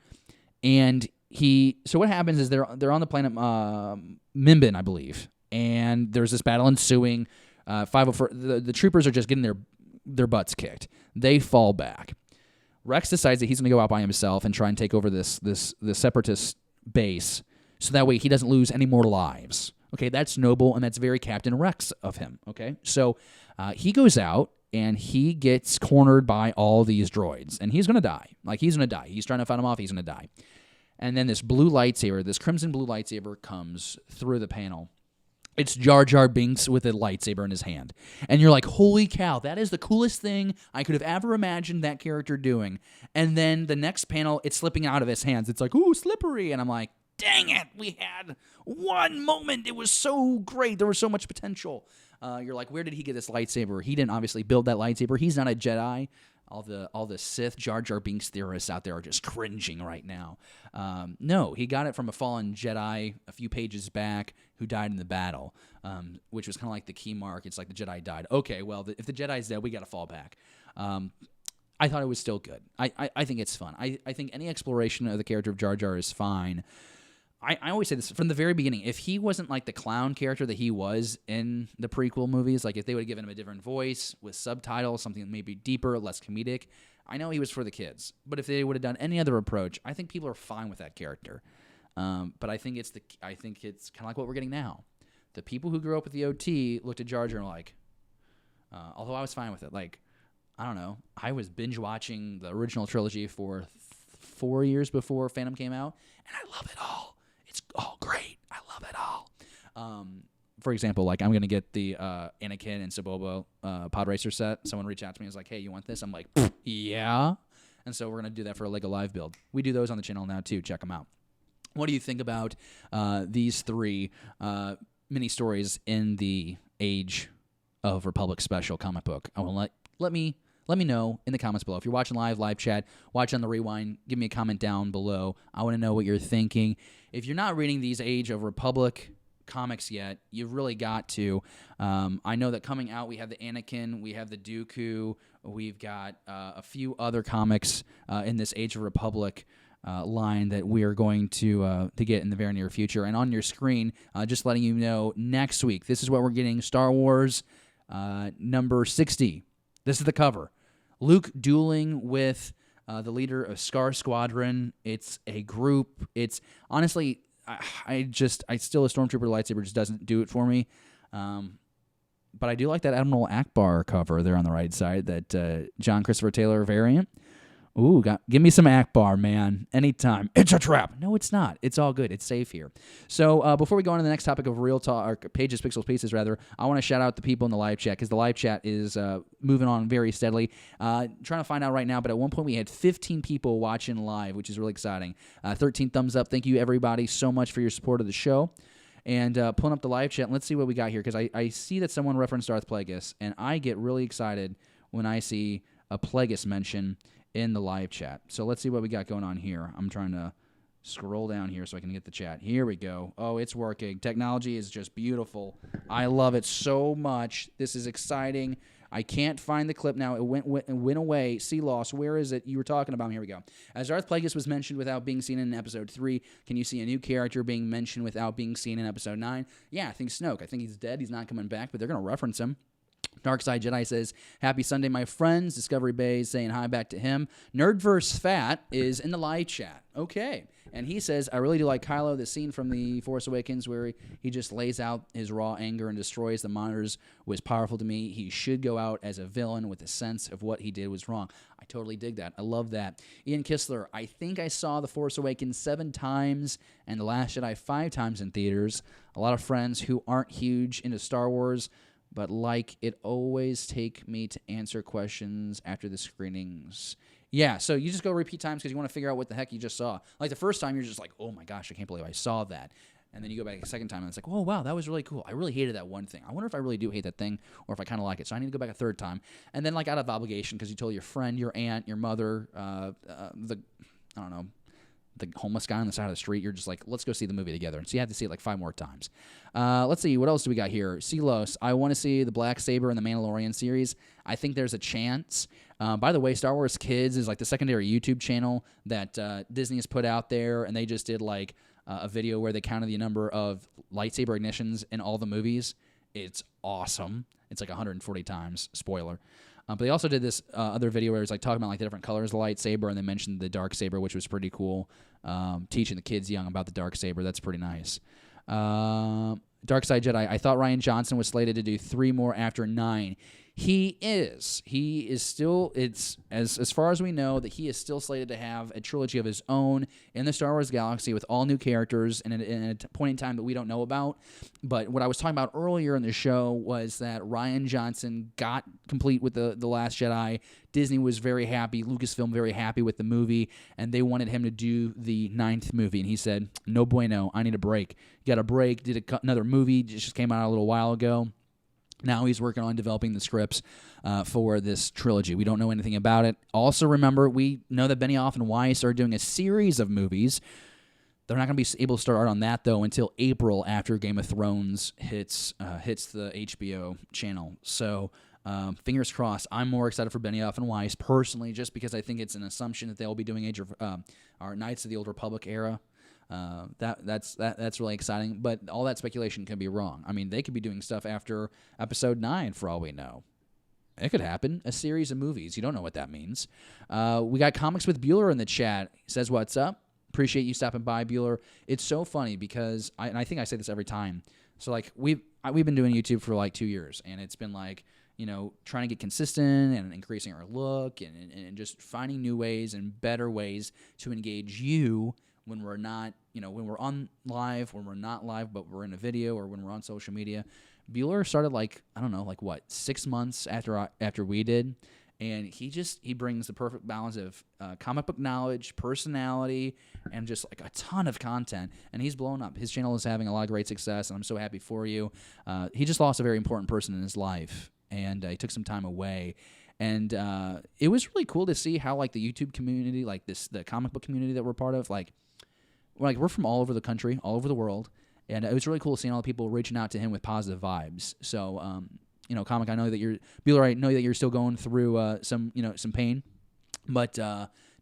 and so what happens is they're on the planet Mimban, I believe, and there's this battle ensuing. 504, the troopers are just getting their butts kicked. They fall back. Rex decides that he's going to go out by himself and try and take over this separatist base, so that way he doesn't lose any more lives. Okay, that's noble, and that's very Captain Rex of him. Okay, so he goes out. And he gets cornered by all these droids. And he's going to die. He's going to die. He's trying to fight him off. He's going to die. And then this crimson blue lightsaber comes through the panel. It's Jar Jar Binks with a lightsaber in his hand. And you're like, holy cow, that is the coolest thing I could have ever imagined that character doing. And then the next panel, it's slipping out of his hands. It's like, ooh, slippery. And I'm like, dang it, we had one moment. It was so great. There was so much potential. You're like, where did he get this lightsaber? He didn't obviously build that lightsaber. He's not a Jedi. All the Sith Jar Jar Binks theorists out there are just cringing right now. No, he got it from a fallen Jedi a few pages back who died in the battle, which was kind of like the key mark. It's like the Jedi died. Okay, well, if the Jedi's dead, we got to fall back. I thought it was still good. I think it's fun. I think any exploration of the character of Jar Jar is fine. I always say this from the very beginning. If he wasn't like the clown character that he was in the prequel movies, like if they would have given him a different voice with subtitles, something maybe deeper, less comedic, I know he was for the kids. But if they would have done any other approach, I think people are fine with that character. But I think it's kind of like what we're getting now. The people who grew up with the OT looked at Jar Jar and were like, although I was fine with it. Like, I don't know. I was binge watching the original trilogy for 4 years before Phantom came out, and I love it all. It's all great. I love it all. For example, like I'm going to get the Anakin and Sabobo pod racer set. Someone reached out to me and was like, hey, you want this? I'm like, yeah. And so we're going to do that for a LEGO Live build. We do those on the channel now, too. Check them out. What do you think about these three mini stories in the Age of Republic special comic book? I will let me know in the comments below. If you're watching live chat, watch on the rewind, give me a comment down below. I want to know what you're thinking. If you're not reading these Age of Republic comics yet, you've really got to. I know that coming out, we have the Anakin, we have the Dooku, we've got a few other comics in this Age of Republic line that we are going to get in the very near future. And on your screen, just letting you know, next week, this is what we're getting, Star Wars number 60. This is the cover. Luke dueling with the leader of Scar Squadron. It's a group. It's honestly, I still a Stormtrooper lightsaber just doesn't do it for me. But I do like that Admiral Akbar cover there on the right side, that John Christopher Taylor variant. Ooh, give me some Akbar, man. Anytime. It's a trap. No, it's not. It's all good. It's safe here. So before we go on to the next topic of Real Talk, or Pages, Pixels, Pieces, rather, I want to shout out the people in the live chat, because the live chat is moving on very steadily. Trying to find out right now, but at one point we had 15 people watching live, which is really exciting. 13 thumbs up. Thank you, everybody, so much for your support of the show. And pulling up the live chat, let's see what we got here, because I see that someone referenced Darth Plagueis, and I get really excited when I see a Plagueis mention in the live chat. So let's see what we got going on here. I'm trying to Scroll down here so I can get the chat. Here we go. Oh, it's working. Technology is just beautiful. I love it so much. This is exciting. I can't find the clip now. It went away. Sea Loss, where is it? You were talking about. Here we go. As Darth Plagueis was mentioned without being seen in Episode 3, can you see a new character being mentioned without being seen in Episode 9? Yeah, I think Snoke. I think he's dead. He's not coming back, but they're going to reference him. Darkside Jedi says, happy Sunday, my friends. Discovery Bay is saying hi back to him. Nerdverse Fat is in the live chat. Okay. And he says, I really do like Kylo. The scene from The Force Awakens where he just lays out his raw anger and destroys the monitors was powerful to me. He should go out as a villain with a sense of what he did was wrong. I totally dig that. I love that. Ian Kistler, I think I saw The Force Awakens 7 times and The Last Jedi 5 times in theaters. A lot of friends who aren't huge into Star Wars but like it always take me to answer questions after the screenings. Yeah, so you just go repeat times because you want to figure out what the heck you just saw. Like the first time, you're just like, oh my gosh, I can't believe I saw that. And then you go back a second time, and it's like, oh, wow, that was really cool. I really hated that one thing. I wonder if I really do hate that thing or if I kind of like it. So I need to go back a third time. And then, like, out of obligation because you told your friend, your aunt, your mother, the homeless guy on the side of the street, you're just like, let's go see the movie together. And so you have to see it like 5 more times. Let's see, what else do we got here? Silos, I want to see the Black Saber in the Mandalorian series. I think there's a chance. By the way, Star Wars Kids is like the secondary YouTube channel that Disney has put out there, and they just did like a video where they counted the number of lightsaber ignitions in all the movies. It's awesome. It's like 140 times, spoiler. But they also did this other video where it was like talking about like the different colors of the lightsaber, and they mentioned the dark saber, which was pretty cool. Teaching the kids young about the dark saber, that's pretty nice. Dark Side Jedi, I thought Rian Johnson was slated to do 3 more after 9. He is. He is still, it's as far as we know, that he is still slated to have a trilogy of his own in the Star Wars galaxy with all new characters and in a point in time that we don't know about. But what I was talking about earlier in the show was that Rian Johnson got complete with the Last Jedi. Disney was very happy, Lucasfilm very happy with the movie, and they wanted him to do the 9th movie. And he said, no bueno, I need a break. Got a break, did another movie, just came out a little while ago. Now he's working on developing the scripts for this trilogy. We don't know anything about it. Also, remember, we know that Benioff and Weiss are doing a series of movies. They're not going to be able to start on that, though, until April after Game of Thrones hits the HBO channel. So, fingers crossed. I'm more excited for Benioff and Weiss, personally, just because I think it's an assumption that they'll be doing our Knights of the Old Republic era. That's really exciting, but all that speculation can be wrong. I mean, they could be doing stuff after Episode 9 for all we know. It could happen. A series of movies. You don't know what that means. We got Comics with Bueller in the chat. He says, what's up? Appreciate you stopping by, Bueller. It's so funny because, I think I say this every time. So, like, we've been doing YouTube for like 2 years, and it's been like, you know, trying to get consistent and increasing our look and just finding new ways and better ways to engage you when we're not, you know, when we're on live, when we're not live, but we're in a video, or when we're on social media. Bueller started like, I don't know, like what, 6 months after we did, and he brings the perfect balance of comic book knowledge, personality, and just like a ton of content, and he's blown up. His channel is having a lot of great success, and I'm so happy for you. He just lost a very important person in his life, and he took some time away. And it was really cool to see how like the YouTube community, like the comic book community that we're part of, like we're from all over the country, all over the world, and it was really cool seeing all the people reaching out to him with positive vibes. So, you know, Comic, I know that Bueller, I know that you're still going through some pain, but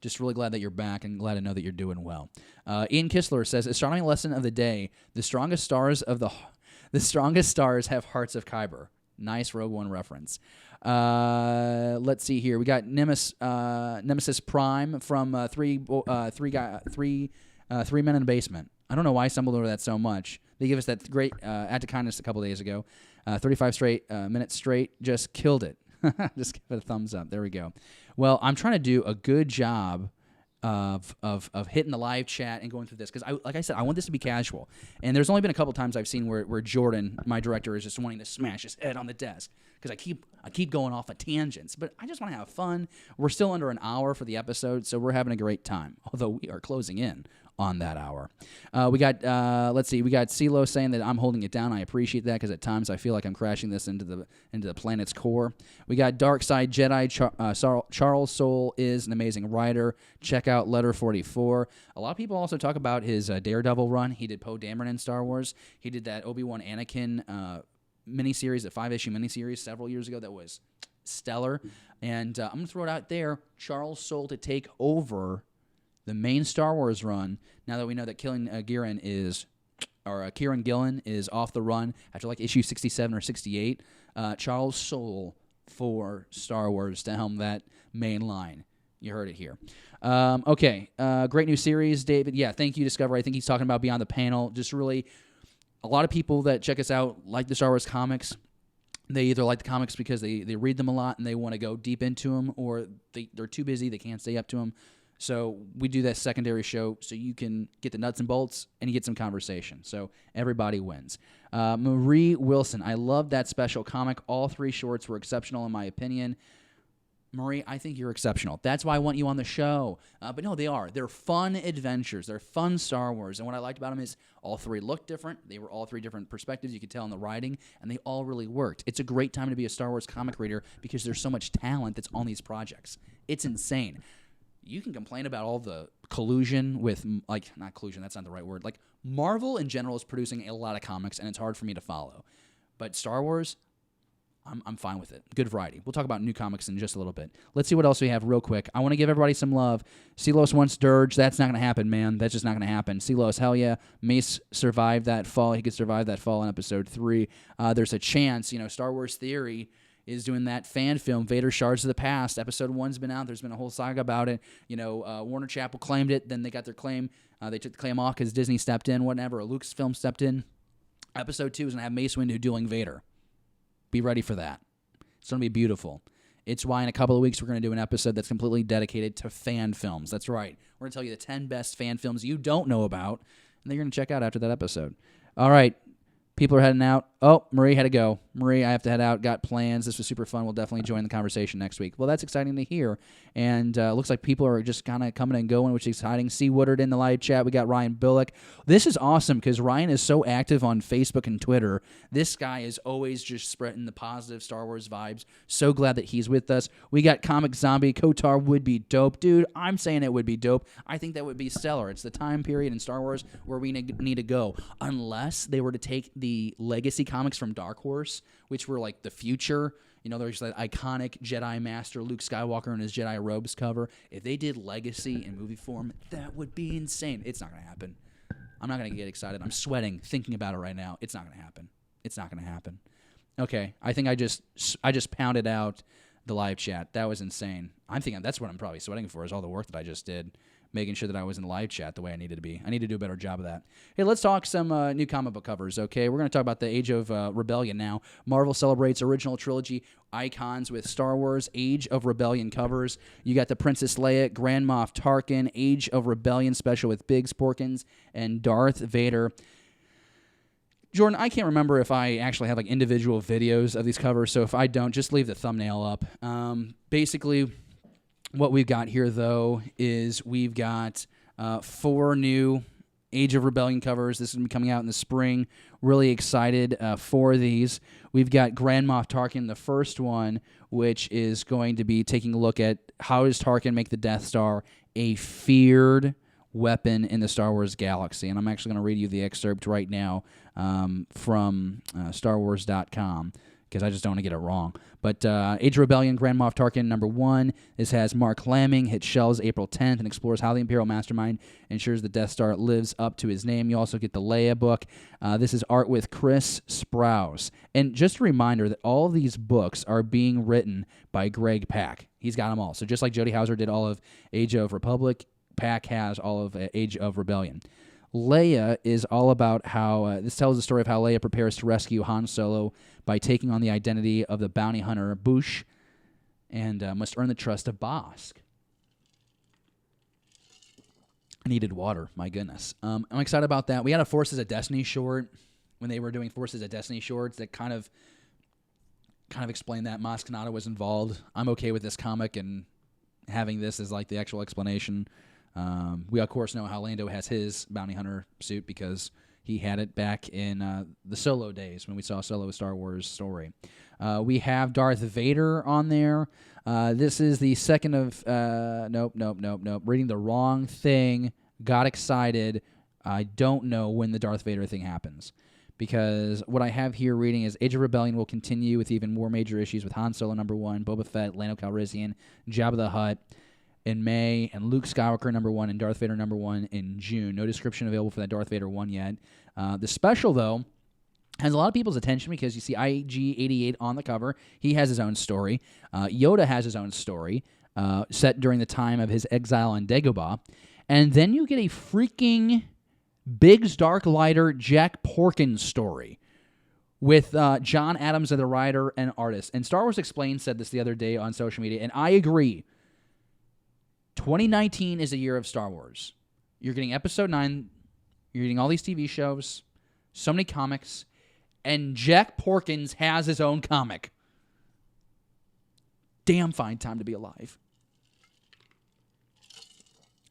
just really glad that you're back and glad to know that you're doing well. Ian Kistler says, astronomy lesson of the day: the strongest stars have hearts of Kyber. Nice Rogue One reference. Let's see here. We got Nemesis Prime from Three Men in a Basement. I don't know why I stumbled over that so much. They gave us that great act of kindness a couple days ago. 35 minutes straight. Just killed it. Just give it a thumbs up. There we go. Well, I'm trying to do a good job of hitting the live chat and going through this because, like I said, I want this to be casual. And there's only been a couple times I've seen where Jordan, my director, is just wanting to smash his head on the desk because I keep going off of tangents. But I just want to have fun. We're still under an hour for the episode, so we're having a great time. Although we are closing in on that hour. We got CeeLo saying that I'm holding it down. I appreciate that because at times I feel like I'm crashing this into the planet's core. We got Dark Side Jedi. Charles Soule is an amazing writer. Check out Letter 44. A lot of people also talk about his Daredevil run. He did Poe Dameron in Star Wars. He did that Obi-Wan Anakin miniseries, a 5-issue miniseries several years ago that was stellar. And I'm going to throw it out there. Charles Soule to take over the main Star Wars run, now that we know that Kieran Gillen is off the run after like issue 67 or 68, Charles Soule for Star Wars to helm that main line. You heard it here. Okay, great new series, David. Yeah, thank you, Discovery. I think he's talking about Beyond the Panel. Just really, a lot of people that check us out like the Star Wars comics. They either like the comics because they read them a lot and they want to go deep into them, or they're too busy, they can't stay up to them. So we do that secondary show so you can get the nuts and bolts and you get some conversation. So everybody wins. Marie Wilson, I love that special comic. All 3 shorts were exceptional in my opinion. Marie, I think you're exceptional. That's why I want you on the show. But no, they are. They're fun adventures. They're fun Star Wars. And what I liked about them is all 3 looked different. They were all 3 different perspectives. You could tell in the writing, and they all really worked. It's a great time to be a Star Wars comic reader because there's so much talent that's on these projects. It's insane. You can complain about all the collusion with, not collusion, that's not the right word. Like, Marvel in general is producing a lot of comics, and it's hard for me to follow. But Star Wars, I'm fine with it. Good variety. We'll talk about new comics in just a little bit. Let's see what else we have real quick. I want to give everybody some love. Celos wants Dirge. That's not going to happen, man. That's just not going to happen. Celos, hell yeah. Mace survived that fall. He could survive that fall in Episode 3. There's a chance. Star Wars Theory is doing that fan film, Vader Shards of the Past. Episode 1's been out. There's been a whole saga about it. Warner Chappell claimed it. Then they got their claim. They took the claim off because Disney stepped in, whatever. Or Lucasfilm stepped in. Episode 2 is going to have Mace Windu dueling Vader. Be ready for that. It's going to be beautiful. It's why in a couple of weeks we're going to do an episode that's completely dedicated to fan films. That's right. We're going to tell you the 10 best fan films you don't know about, and then you're going to check out after that episode. All right. People are heading out. Oh, Marie had to go. Marie, I have to head out. Got plans. This was super fun. We'll definitely join the conversation next week. Well, that's exciting to hear. And looks like people are just kind of coming and going, which is exciting. C. Woodard in the live chat. We got Ryan Bullock. This is awesome because Ryan is so active on Facebook and Twitter. This guy is always just spreading the positive Star Wars vibes. So glad that he's with us. We got Comic Zombie. KOTOR would be dope. Dude, I'm saying it would be dope. I think that would be stellar. It's the time period in Star Wars where we need to go. Unless they were to take the legacy comics from Dark Horse, which were like the future. There's that iconic Jedi Master Luke Skywalker in his Jedi robes cover. If they did legacy in movie form, that would be insane. It's not going to happen. I'm not going to get excited. I'm sweating thinking about it right now. It's not going to happen. It's not going to happen. Okay, I think I just pounded out the live chat. That was insane. I'm thinking that's what I'm probably sweating for is all the work that I just did, making sure that I was in the live chat the way I needed to be. I need to do a better job of that. Hey, let's talk some new comic book covers, okay? We're going to talk about the Age of Rebellion now. Marvel celebrates original trilogy icons with Star Wars Age of Rebellion covers. You got the Princess Leia, Grand Moff Tarkin, Age of Rebellion special with Biggs Porkins and Darth Vader. Jordan, I can't remember if I actually have like individual videos of these covers, so if I don't, just leave the thumbnail up. Basically, what we've got here, though, is we've got 4 new Age of Rebellion covers. This is going to be coming out in the spring. Really excited for these. We've got Grand Moff Tarkin, the first one, which is going to be taking a look at how does Tarkin make the Death Star a feared weapon in the Star Wars galaxy. And I'm actually going to read you the excerpt right now from StarWars.com. because I just don't want to get it wrong. But Age of Rebellion, Grand Moff Tarkin, number 1. This has Mark Hamill, hits shelves April 10th, and explores how the Imperial Mastermind ensures the Death Star lives up to his name. You also get the Leia book. This is art with Chris Sprouse. And just a reminder that all of these books are being written by Greg Pak. He's got them all. So just like Jody Houser did all of Age of Republic, Pak has all of Age of Rebellion. Leia is all about how, this tells the story of how Leia prepares to rescue Han Solo by taking on the identity of the bounty hunter Boushh and must earn the trust of Bossk. I needed water, my goodness. I'm excited about that. We had a Forces of Destiny short when they were doing Forces of Destiny shorts that kind of explained that. Maz Kanata was involved. I'm okay with this comic and having this as like the actual explanation We, of course, know how Lando has his bounty hunter suit because he had it back in the Solo days when we saw Solo Star Wars story. We have Darth Vader on there. This is the second of... Nope. Reading the wrong thing. Got excited. I don't know when the Darth Vader thing happens. Because what I have here reading is Age of Rebellion will continue with even more major issues with Han Solo #1, Boba Fett, Lando Calrissian, Jabba the Hutt in May, and Luke Skywalker #1 and Darth Vader #1 in June. No description available for that Darth Vader one yet. The special, though, has a lot of people's attention because you see IG-88 on the cover. He has his own story. Yoda has his own story set during the time of his exile on Dagobah. And then you get a freaking Biggs Darklighter Jack Porkins story with John Adams as the writer and artist. And Star Wars Explained said this the other day on social media, and I agree. 2019 is a year of Star Wars. You're getting Episode 9. You're getting all these TV shows, so many comics, and Jack Porkins has his own comic. Damn fine time to be alive.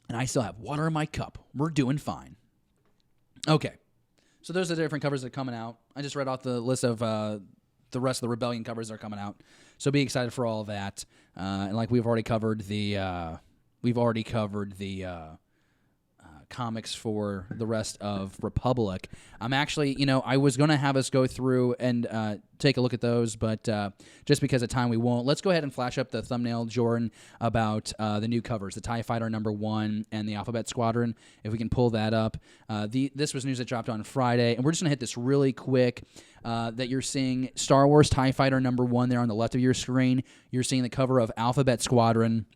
And I still have water in my cup. We're doing fine. Okay. So those are the different covers that are coming out. I just read off the list of the rest of the Rebellion covers that are coming out. So be excited for all of that. And like we've already covered the comics for the rest of Republic. I'm actually, I was going to have us go through and take a look at those, but just because of time, we won't. Let's go ahead and flash up the thumbnail, Jordan, about the new covers, the TIE Fighter #1 and the Alphabet Squadron, if we can pull that up. This was news that dropped on Friday, and we're just going to hit this really quick, that you're seeing Star Wars TIE Fighter #1 there on the left of your screen. You're seeing the cover of Alphabet Squadron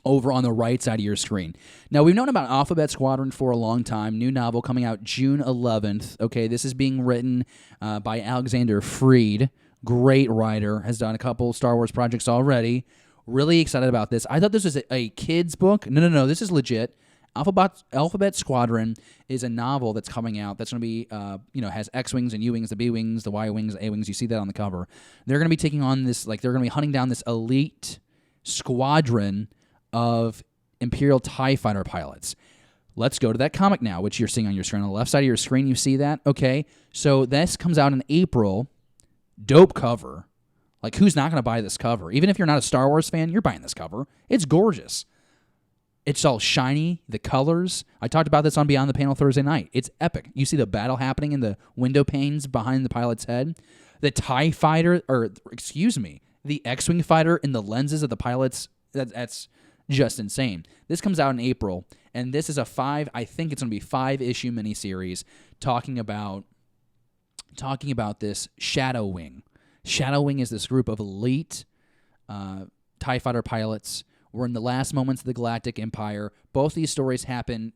over on the right side of your screen. Now, we've known about Alphabet Squadron for a long time. New novel coming out June 11th. Okay, this is being written by Alexander Freed. Great writer. Has done a couple Star Wars projects already. Really excited about this. I thought this was a kid's book. No. This is legit. Alphabet Squadron is a novel that's coming out that's going to be, has X-Wings and U-Wings, the B-Wings, the Y-Wings, the A-Wings. You see that on the cover. They're going to be taking on this, they're going to be hunting down this elite squadron of Imperial TIE Fighter pilots. Let's go to that comic now, which you're seeing on your screen. On the left side of your screen, you see that? Okay, so this comes out in April. Dope cover. Like, who's not going to buy this cover? Even if you're not a Star Wars fan, you're buying this cover. It's gorgeous. It's all shiny, the colors. I talked about this on Beyond the Panel Thursday night. It's epic. You see the battle happening in the window panes behind the pilot's head. The TIE Fighter, the X-Wing fighter in the lenses of the pilots, that's just insane. This comes out in April, and this is I think it's going to be 5-issue miniseries talking about this Shadow Wing. Shadow Wing is this group of elite TIE Fighter pilots. We're in the last moments of the Galactic Empire. Both these stories happen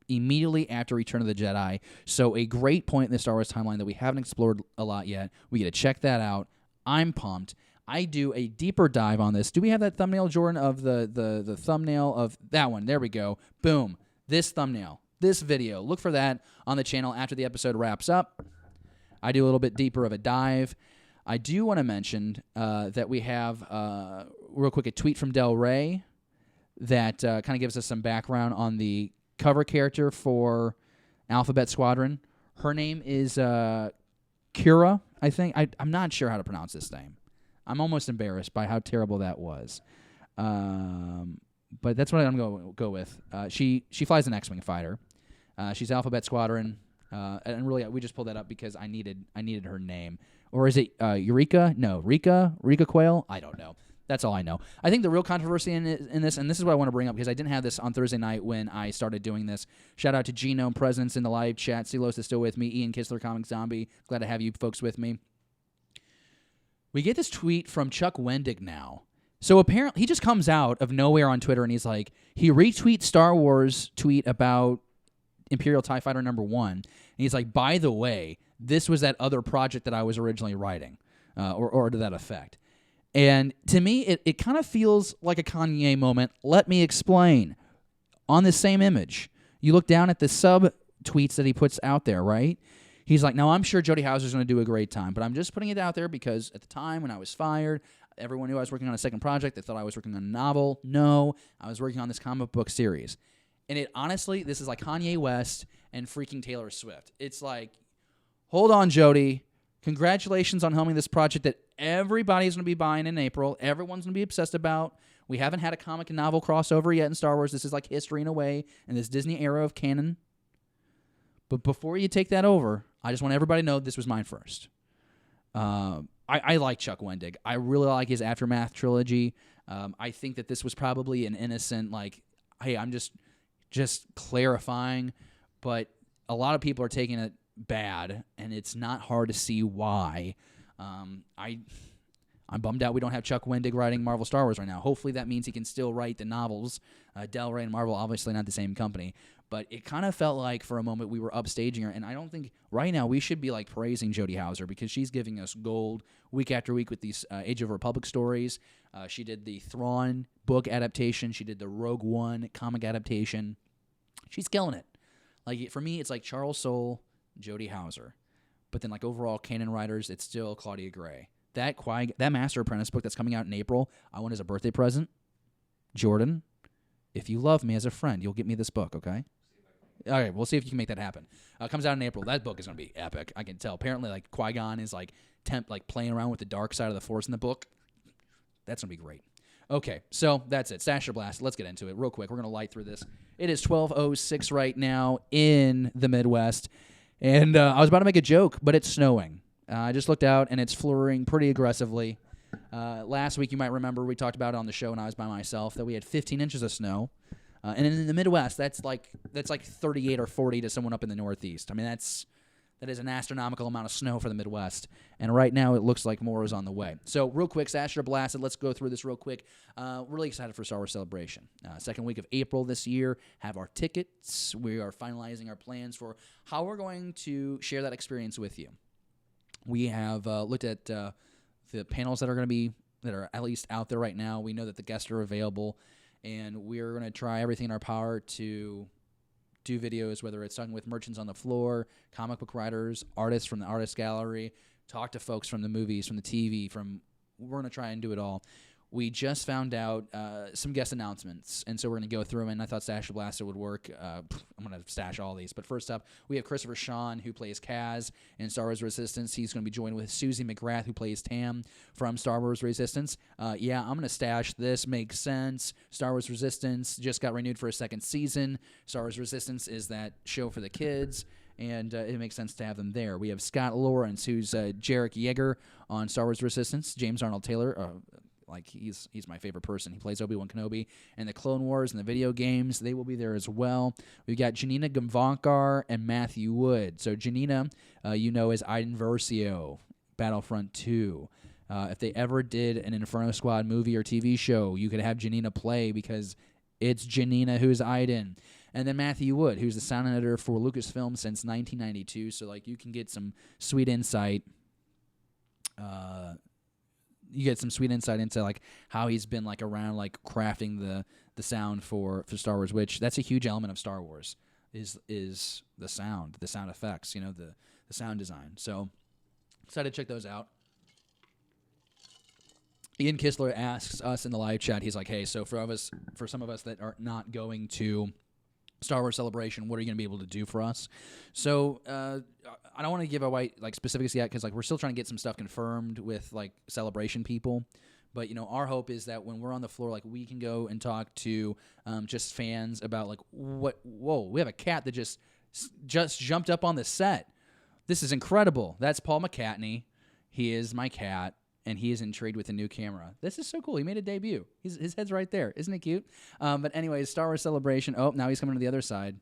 immediately after Return of the Jedi, so a great point in the Star Wars timeline that we haven't explored a lot yet. We get to check that out. I'm pumped. I do a deeper dive on this. Do we have that thumbnail, Jordan, of the thumbnail of that one? There we go. Boom. This thumbnail, this video. Look for that on the channel after the episode wraps up. I do a little bit deeper of a dive. I do want to mention that we have, real quick, a tweet from Del Rey that kind of gives us some background on the cover character for Alphabet Squadron. Her name is Kira, I think. I'm not sure how to pronounce this name. I'm almost embarrassed by how terrible that was. But that's what I'm going to go with. She flies an X-Wing fighter. She's Alphabet Squadron. And really, we just pulled that up because I needed her name. Or is it Eureka? No, Rika Quayle? I don't know. That's all I know. I think the real controversy in this, and this is what I want to bring up because I didn't have this on Thursday night when I started doing this. Shout out to Genome Presence in the live chat. Silos is still with me. Ian Kistler, Comic Zombie. Glad to have you folks with me. We get this tweet from Chuck Wendig now. So apparently, he just comes out of nowhere on Twitter and he's like, he retweets Star Wars tweet about Imperial TIE Fighter #1. And he's like, by the way, this was that other project that I was originally writing, or to that effect. And to me, it kind of feels like a Kanye moment. Let me explain. On this same image, you look down at the sub-tweets that he puts out there, right? He's like, now I'm sure Jody Houser's going to do a great time, but I'm just putting it out there because at the time when I was fired, everyone knew I was working on a second project. They thought I was working on a novel. No, I was working on this comic book series. And it honestly, this is like Kanye West and freaking Taylor Swift. It's like, hold on, Jody. Congratulations on helming this project that everybody's going to be buying in April. Everyone's going to be obsessed about. We haven't had a comic and novel crossover yet in Star Wars. This is like history in a way in this Disney era of canon. But before you take that over, I just want everybody to know this was mine first. I like Chuck Wendig. I really like his Aftermath trilogy. I think that this was probably an innocent, like, hey, I'm just clarifying. But a lot of people are taking it bad, and it's not hard to see why. I'm bummed out we don't have Chuck Wendig writing Marvel Star Wars right now. Hopefully that means he can still write the novels. Del Rey and Marvel, obviously not the same company. But it kind of felt like for a moment we were upstaging her. And I don't think right now we should be like praising Jodie Houser because she's giving us gold week after week with these Age of Republic stories. She did the Thrawn book adaptation. She did the Rogue One comic adaptation. She's killing it. Like for me, it's like Charles Soule, Jodie Houser. But then like overall canon writers, it's still Claudia Gray. That Master Apprentice book that's coming out in April, I want as a birthday present. Jordan, if you love me as a friend, you'll get me this book, okay? All right, we'll see if you can make that happen. Comes out in April. That book is going to be epic. I can tell. Apparently, like Qui-Gon is like playing around with the dark side of the Force in the book. That's going to be great. Okay, so that's it. Stash or Blast. Let's get into it real quick. We're going to light through this. It is 12:06 right now in the Midwest, and I was about to make a joke, but it's snowing. I just looked out, and it's flurrying pretty aggressively. Last week, you might remember, we talked about it on the show when I was by myself, that we had 15 inches of snow. And in the Midwest, that's like 38 or 40 to someone up in the Northeast. I mean, that is an astronomical amount of snow for the Midwest. And right now, it looks like more is on the way. So real quick, Stash or Blasted, let's go through this real quick. Really excited for Star Wars Celebration. Second week of April this year, have our tickets. We are finalizing our plans for how we're going to share that experience with you. We have looked at the panels that are at least out there right now. We know that the guests are available, and we're going to try everything in our power to do videos, whether it's talking with merchants on the floor, comic book writers, artists from the artist gallery, talk to folks from the movies, from the TV, we're going to try and do it all. We just found out some guest announcements, and so we're going to go through them, and I thought Stash or Blaster would work. I'm going to stash all these. But first up, we have Christopher Sean, who plays Kaz in Star Wars Resistance. He's going to be joined with Susie McGrath, who plays Tam from Star Wars Resistance. I'm going to stash this. Makes sense. Star Wars Resistance just got renewed for a second season. Star Wars Resistance is that show for the kids, and it makes sense to have them there. We have Scott Lawrence, who's Jarek Yeager on Star Wars Resistance. James Arnold Taylor, he's my favorite person. He plays Obi-Wan Kenobi and the Clone Wars and the video games. They will be there as well. We've got Janina Gavankar and Matthew Wood. So Janina, is Iden Versio, Battlefront 2. If they ever did an Inferno Squad movie or TV show, you could have Janina play because it's Janina who's Iden. And then Matthew Wood, who's the sound editor for Lucasfilm since 1992. So you can get some sweet insight. You get some sweet insight into how he's been around crafting the sound for Star Wars, which that's a huge element of Star Wars is the sound effects, the sound design. So excited to check those out. Ian Kistler asks us in the live chat, he's like, hey, so for some of us that are not going to Star Wars Celebration, what are you going to be able to do for us? So I don't want to give away specifics yet because we're still trying to get some stuff confirmed with Celebration people. But our hope is that when we're on the floor, we can go and talk to just fans about whoa, we have a cat that just jumped up on the set. This is incredible. That's Paul McCartney. He is my cat. And he is intrigued with a new camera. This is so cool. He made a debut. His head's right there. Isn't it cute? But anyways, Star Wars Celebration. Oh, now he's coming to the other side.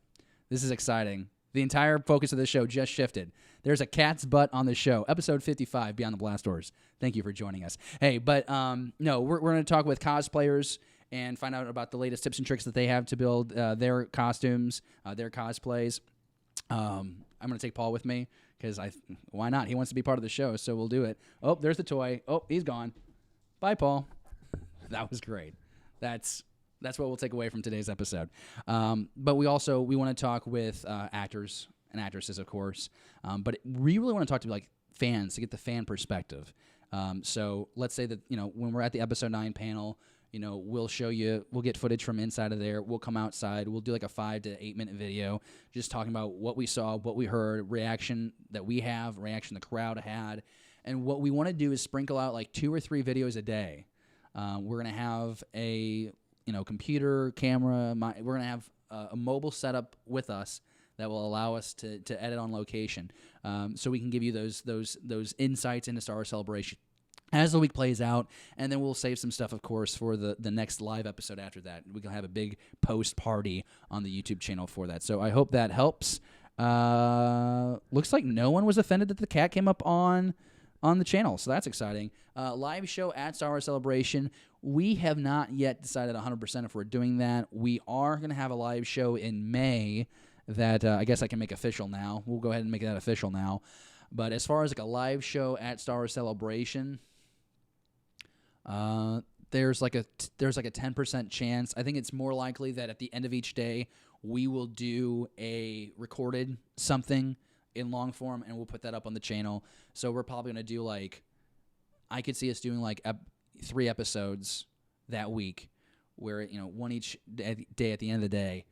This is exciting. The entire focus of the show just shifted. There's a cat's butt on the show. Episode 55, Beyond the Blast Doors. Thank you for joining us. Hey, but no, we're going to talk with cosplayers and find out about the latest tips and tricks that they have to build their costumes, their cosplays. I'm going to take Paul with me. Because why not? He wants to be part of the show, so we'll do it. Oh, there's the toy. Oh, he's gone. Bye, Paul. That was great. That's what we'll take away from today's episode. But we want to talk with actors and actresses, of course. But we really want to talk to fans to get the fan perspective. So let's say that when we're at the episode 9 panel, we'll show you, we'll get footage from inside of there. We'll come outside. We'll do like a 5 to 8 minute video just talking about what we saw, what we heard, reaction that we have, reaction the crowd had. And what we want to do is sprinkle out like 2 or 3 videos a day. We're going to have a, computer, camera. We're going to have a mobile setup with us that will allow us to edit on location. So we can give you those insights into Star Wars Celebration as the week plays out, and then we'll save some stuff, of course, for the next live episode after that. We can have a big post-party on the YouTube channel for that. So I hope that helps. Looks like no one was offended that the cat came up on the channel, so that's exciting. Live show at Star Wars Celebration. We have not yet decided 100% if we're doing that. We are going to have a live show in May that I guess I can make official now. We'll go ahead and make that official now. But as far as like a live show at Star Wars Celebration, there's like a 10% chance. I think it's more likely that at the end of each day we will do a recorded something in long form, and we'll put that up on the channel. So we're probably going to do I could see us doing 3 episodes that week, where one each day at the end of the day.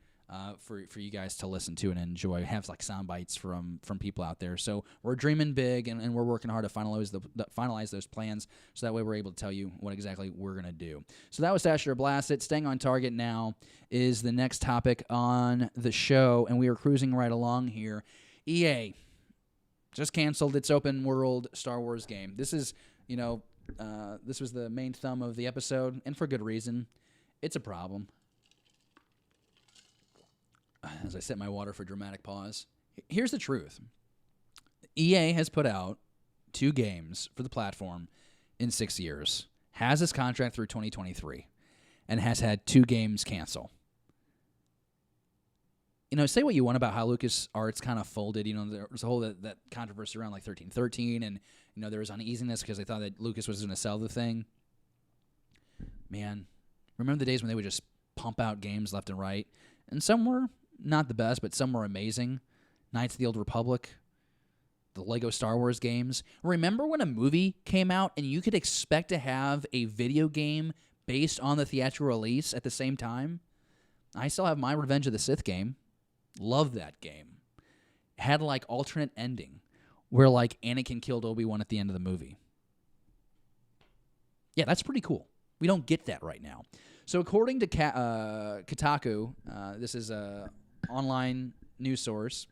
For you guys to listen to and enjoy, have sound bites from people out there. So we're dreaming big, and we're working hard to finalize those plans, so that way we're able to tell you what exactly we're going to do. So that was Dash It or Blast It. Staying on target now is the next topic on the show, and we are cruising right along here. EA just canceled its open world Star Wars game. This is, this was the main thumb of the episode, and for good reason. It's a problem. As I set my water for dramatic pause, here's the truth. EA has put out 2 games for the platform in 6 years, has this contract through 2023, and has had 2 games cancel. Say what you want about how LucasArts kind of folded. There was a whole that controversy around 1313, and there was uneasiness because they thought that Lucas was going to sell the thing. Man, remember the days when they would just pump out games left and right, and some were not the best, but some were amazing. Knights of the Old Republic, the Lego Star Wars games. Remember when a movie came out and you could expect to have a video game based on the theatrical release at the same time? I still have my Revenge of the Sith game. Love that game. Had alternate ending where Anakin killed Obi-Wan at the end of the movie. Yeah, that's pretty cool. We don't get that right now. So according to Kotaku, this is a online news source,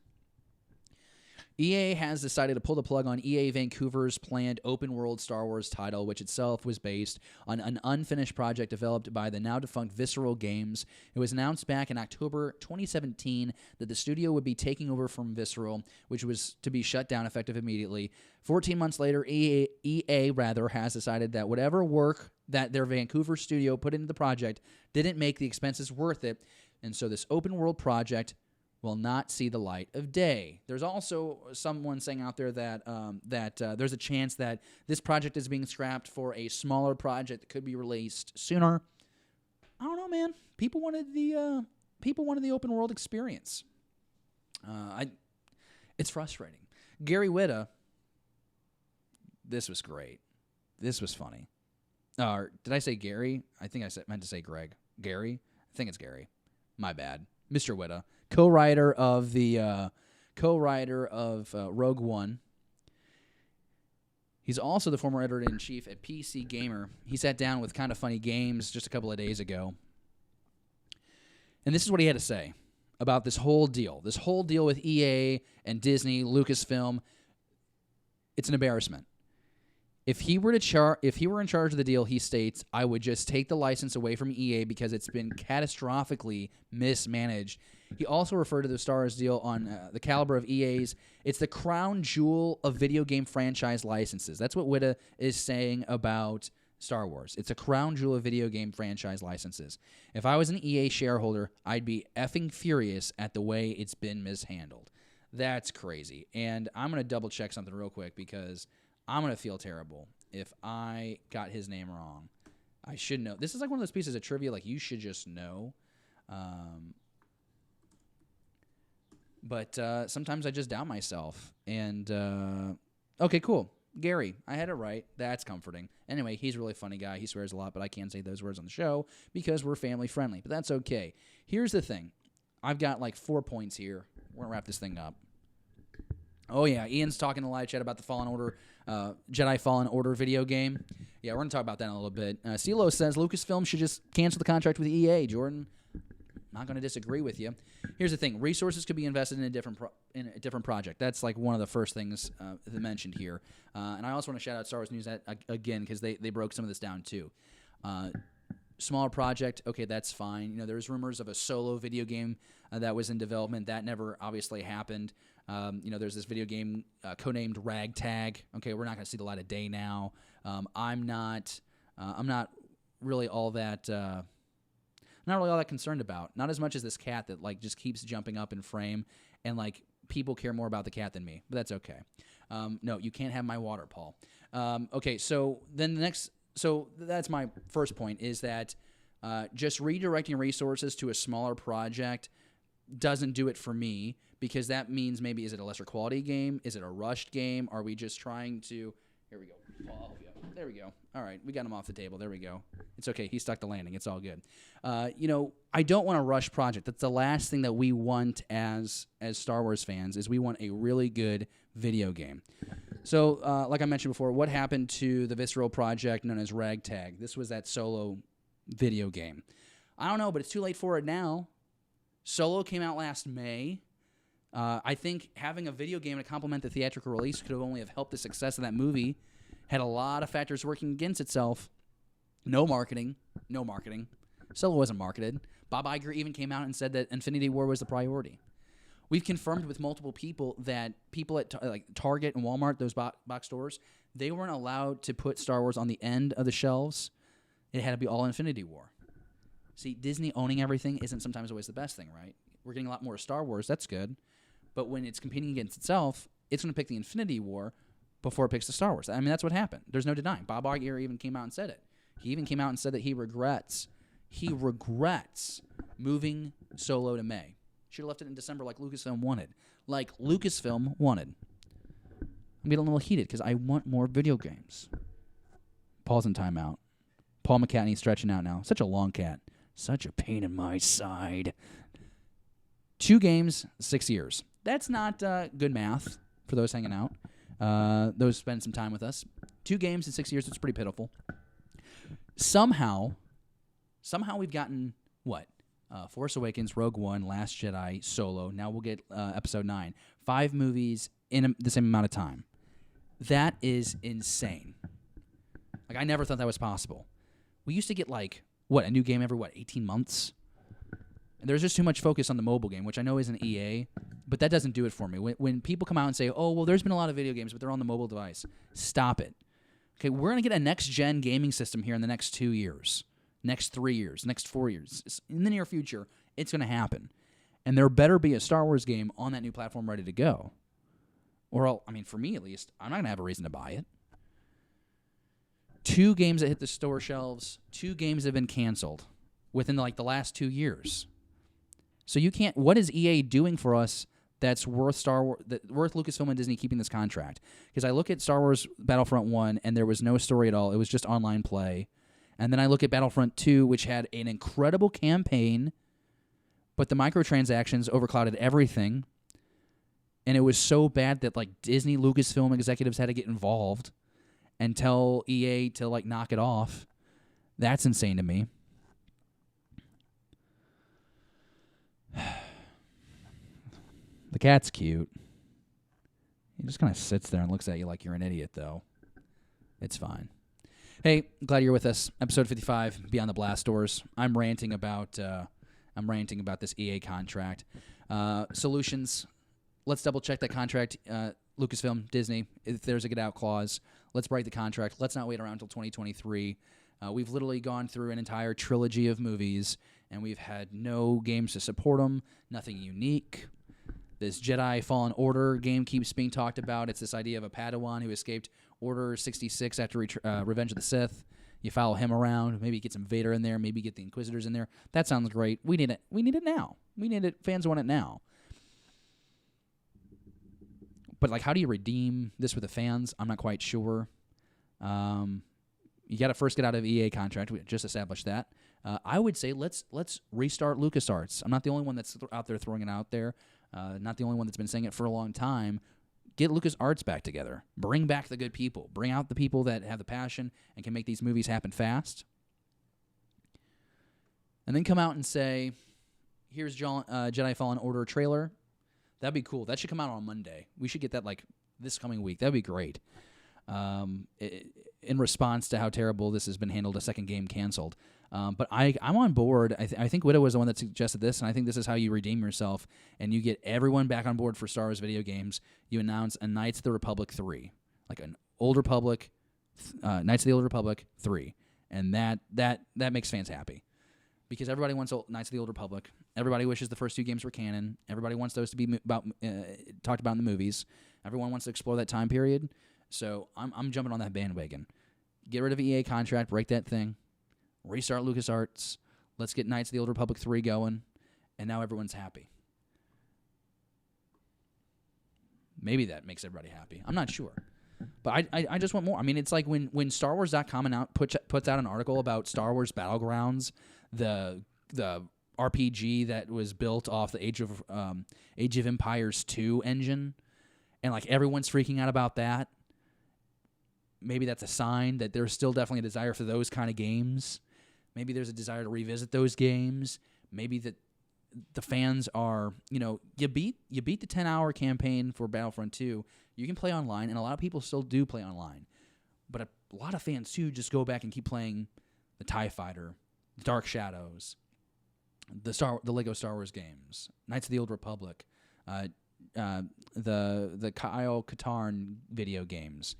EA has decided to pull the plug on EA Vancouver's planned open-world Star Wars title, which itself was based on an unfinished project developed by the now-defunct Visceral Games. It was announced back in October 2017 that the studio would be taking over from Visceral, which was to be shut down effective immediately. 14 months later, EA has decided that whatever work that their Vancouver studio put into the project didn't make the expenses worth it, and so this open-world project will not see the light of day. There's also someone saying out there that there's a chance that this project is being scrapped for a smaller project that could be released sooner. I don't know, man. People wanted the open world experience. It's frustrating. Gary Whitta. This was great. This was funny. Did I say Gary? I think I meant to say Greg. Gary? I think it's Gary. My bad. Mr. Whitta. Co-writer of Rogue One. He's also the former editor-in-chief at PC Gamer. He sat down with Kind of Funny Games just a couple of days ago. And this is what he had to say about this whole deal. This whole deal with EA and Disney, Lucasfilm. It's an embarrassment. If he were in charge of the deal, he states, I would just take the license away from EA because it's been catastrophically mismanaged. He also referred to the Star Wars deal on the caliber of EA's. It's the crown jewel of video game franchise licenses. That's what Whitta is saying about Star Wars. It's a crown jewel of video game franchise licenses. If I was an EA shareholder, I'd be effing furious at the way it's been mishandled. That's crazy. And I'm going to double check something real quick because I'm going to feel terrible if I got his name wrong. I should know. This is like one of those pieces of trivia you should just know. But sometimes I just doubt myself. And, okay, cool. Gary, I had it right. That's comforting. Anyway, he's a really funny guy. He swears a lot, but I can't say those words on the show because we're family friendly. But that's okay. Here's the thing. I've got like 4 points here. We're going to wrap this thing up. Oh, yeah. Ian's talking to live chat about the Fallen Order, Jedi Fallen Order video game. Yeah, we're going to talk about that in a little bit. CeeLo says Lucasfilm should just cancel the contract with EA. Jordan, not going to disagree with you. Here's the thing. Resources could be invested in a different project. That's like one of the first things mentioned here. And I also want to shout out Star Wars News again because they broke some of this down too. Smaller project, okay, that's fine. There's rumors of a solo video game that was in development. That never obviously happened. There's this video game codenamed Ragtag. Okay, we're not going to see the light of day now. I'm not really all that concerned about. Not as much as this cat that like just keeps jumping up in frame, and like people care more about the cat than me. But that's okay. No, you can't have my water, Paul. Okay, so then so that's my first point is that just redirecting resources to a smaller project doesn't do it for me, because that means maybe is it a lesser quality game? Is it a rushed game? Are we just trying to – here we go. Paul, I'll help you out. There we go. All right, we got him off the table. There we go. It's okay. He stuck the landing. It's all good. I don't want a rush project. That's the last thing that we want as Star Wars fans is we want a really good video game. So, like I mentioned before, what happened to the Visceral project known as Ragtag? This was that solo video game. I don't know, but it's too late for it now. Solo came out last May. I think having a video game to complement the theatrical release could have only have helped the success of that movie. Had a lot of factors working against itself. No marketing. Solo wasn't marketed. Bob Iger even came out and said that Infinity War was the priority. We've confirmed with multiple people that people at like Target and Walmart, those box stores, they weren't allowed to put Star Wars on the end of the shelves. It had to be all Infinity War. See, Disney owning everything isn't sometimes always the best thing, right? We're getting a lot more Star Wars. That's good. But when it's competing against itself, it's going to pick the Infinity War before it picks the Star Wars. I mean, that's what happened. There's no denying. Bob Iger even came out and said it. He even came out and said that he regrets moving Solo to May. Should have left it in December like Lucasfilm wanted. I'm getting a little heated because I want more video games. Paul's in timeout. Paul McCartney's stretching out now. Such a long cat. Such a pain in my side. 2 games, 6 years. That's not good math for those hanging out. Those spend some time with us. 2 games in 6 years, it's pretty pitiful. Somehow we've gotten, what? Force Awakens, Rogue One, Last Jedi, Solo. Now we'll get Episode 9. 5 movies in the same amount of time. That is insane. Like, I never thought that was possible. We used to get, like, a new game every, 18 months? And there's just too much focus on the mobile game, which I know isn't EA, but that doesn't do it for me. When people come out and say, oh, well, there's been a lot of video games, but they're on the mobile device, stop it. Okay, we're going to get a next-gen gaming system here in the next 2 years, next 3 years, next 4 years. In the near future, it's going to happen. And there better be a Star Wars game on that new platform ready to go. Or, for me at least, I'm not going to have a reason to buy it. 2 games that hit the store shelves, 2 games that have been canceled within the last 2 years. So you can't. What is EA doing for us that's worth worth Lucasfilm and Disney keeping this contract? Because I look at Star Wars Battlefront 1 and there was no story at all. It was just online play. And then I look at Battlefront 2, which had an incredible campaign, but the microtransactions overclouded everything. And it was so bad that Disney Lucasfilm executives had to get involved and tell EA to knock it off. That's insane to me. The cat's cute. He just kind of sits there and looks at you like you're an idiot, though. It's fine. Hey, glad you're with us. Episode 55, Beyond the Blast Doors. I'm ranting about this EA contract. Solutions. Let's double check that contract. Lucasfilm, Disney. If there's a get out clause, let's break the contract. Let's not wait around until 2023. We've literally gone through an entire trilogy of movies, and we've had no games to support them. Nothing unique. This Jedi Fallen Order game keeps being talked about. It's this idea of a Padawan who escaped Order 66 after Revenge of the Sith. You follow him around. Maybe get some Vader in there. Maybe get the Inquisitors in there. That sounds great. We need it. We need it now. We need it. Fans want it now. But like, how do you redeem this with the fans? I'm not quite sure. You got to first get out of EA contract. We just established that. I would say let's restart LucasArts. I'm not the only one that's out there throwing it out there. Not the only one that's been saying it for a long time. Get LucasArts back together. Bring back the good people. Bring out the people that have the passion and can make these movies happen fast. And then come out and say, here's Jedi Fallen Order trailer. That'd be cool. That should come out on Monday. We should get that like this coming week. That'd be great. In response to how terrible this has been handled, a second game canceled. But I'm on board. I think Widow was the one that suggested this, and I think this is how you redeem yourself and you get everyone back on board for Star Wars video games. You announce a Knights of the Republic 3, like an Old Republic, Knights of the Old Republic 3, and that makes fans happy because everybody wants Knights of the Old Republic. Everybody wishes the first two games were canon. Everybody wants those to be talked about in the movies. Everyone wants to explore that time period. So I'm jumping on that bandwagon. Get rid of EA contract, break that thing. Restart LucasArts. Let's get Knights of the Old Republic 3 going. And now everyone's happy. Maybe that makes everybody happy. I'm not sure. But I just want more. I mean, it's like when StarWars.com puts out an article about Star Wars Battlegrounds, the RPG that was built off the Age of Empires 2 engine, and like everyone's freaking out about that. Maybe that's a sign that there's still definitely a desire for those kind of games. Maybe there's a desire to revisit those games. Maybe that the fans are, you beat the 10-hour campaign for Battlefront 2. You can play online, and a lot of people still do play online. But a lot of fans, too, just go back and keep playing the TIE Fighter, the Dark Shadows, the Lego Star Wars games, Knights of the Old Republic, the Kyle Katarn video games,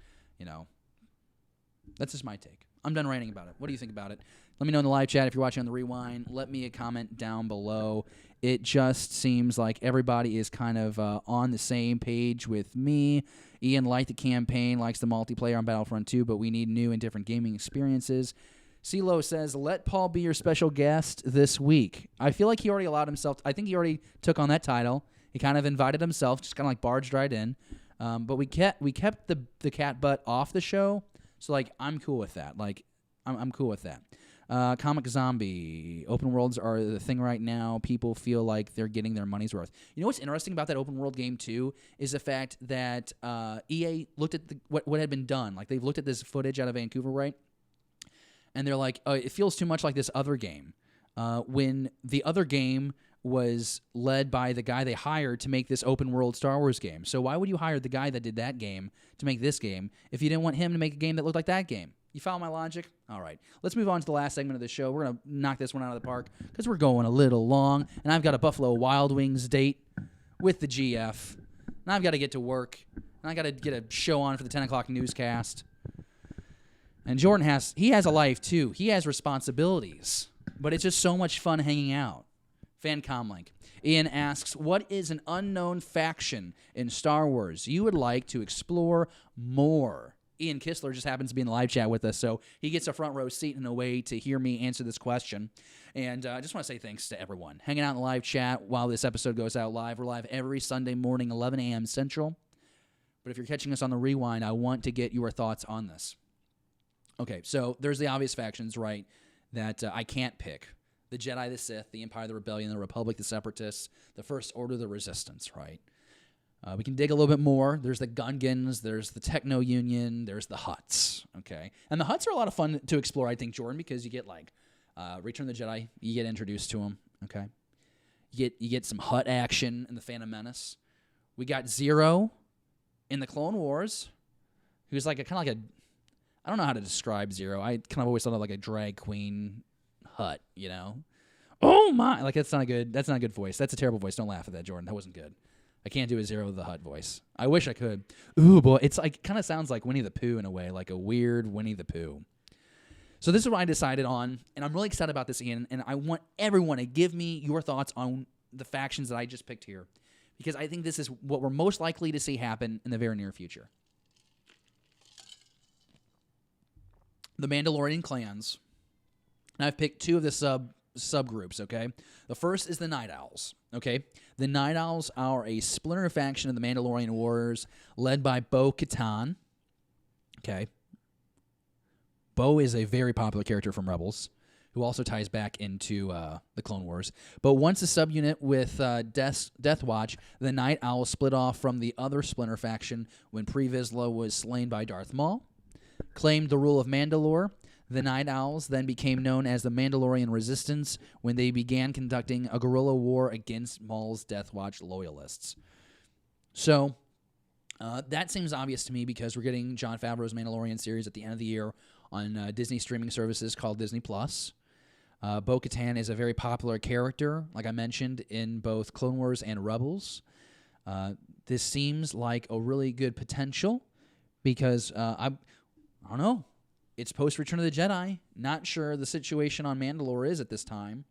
That's just my take. I'm done ranting about it. What do you think about it? Let me know in the live chat if you're watching on the Rewind. Let me a comment down below. It just seems like everybody is kind of on the same page with me. Ian liked the campaign, likes the multiplayer on Battlefront 2, but we need new and different gaming experiences. CeeLo says, let Paul be your special guest this week. I feel like he already allowed himself. I think he already took on that title. He kind of invited himself, just kind of like barged right in. But we kept the cat butt off the show. So, like, I'm cool with that. Like, I'm cool with that. Comic Zombie. Open worlds are the thing right now. People feel like they're getting their money's worth. You know what's interesting about that open world game, too, is the fact that EA looked at what had been done. Like, they've looked at this footage out of Vancouver, right? And they're like, it feels too much like this other game. When the other game was led by the guy they hired to make this open world Star Wars game. So why would you hire the guy that did that game to make this game if you didn't want him to make a game that looked like that game? You follow my logic? All right. Let's move on to the last segment of the show. We're going to knock this one out of the park because we're going a little long, and I've got a Buffalo Wild Wings date with the GF, and I've got to get to work, and I got to get a show on for the 10 o'clock newscast. And Jordan has a life, too. He has responsibilities, but it's just so much fun hanging out. Fan Comlink. Ian asks, what is an unknown faction in Star Wars you would like to explore more? Ian Kistler just happens to be in the live chat with us, so he gets a front row seat in a way to hear me answer this question. And I just want to say thanks to everyone hanging out in the live chat while this episode goes out live. We're live every Sunday morning, 11 a.m. Central. But if you're catching us on the Rewind, I want to get your thoughts on this. Okay, so there's the obvious factions, right, that I can't pick. The Jedi, the Sith, the Empire, the Rebellion, the Republic, the Separatists, the First Order, the Resistance, right? We can dig a little bit more. There's the Gungans, there's the Techno Union, there's the Hutts, okay? And the Hutts are a lot of fun to explore, I think, Jordan, because you get, like, Return of the Jedi, you get introduced to them, okay? You get some Hutt action in the Phantom Menace. We got Zero in the Clone Wars, who's like I don't know how to describe Zero. I kind of always thought of like a drag queen Hutt, Oh my! Like that's not a good voice. That's a terrible voice. Don't laugh at that, Jordan. That wasn't good. I can't do a Zero the Hutt voice. I wish I could. Ooh boy, it's like kind of sounds like Winnie the Pooh in a way, like a weird Winnie the Pooh. So this is what I decided on, and I'm really excited about this, Ian. And I want everyone to give me your thoughts on the factions that I just picked here, because I think this is what we're most likely to see happen in the very near future. The Mandalorian clans. And I've picked two of the subgroups, okay? The first is the Night Owls. Okay, the Night Owls are a splinter faction of the Mandalorian warriors led by Bo-Katan. Okay. Bo is a very popular character from Rebels, who also ties back into the Clone Wars. But once a subunit with Death Watch, the Night Owls split off from the other splinter faction when Pre Vizsla was slain by Darth Maul, claimed the rule of Mandalore. The Night Owls then became known as the Mandalorian Resistance when they began conducting a guerrilla war against Maul's Death Watch loyalists. So that seems obvious to me because we're getting Jon Favreau's Mandalorian series at the end of the year on Disney streaming services called Disney+. Bo-Katan is a very popular character, like I mentioned, in both Clone Wars and Rebels. This seems like a really good potential because, I don't know, it's post-Return of the Jedi. Not sure the situation on Mandalore is at this time.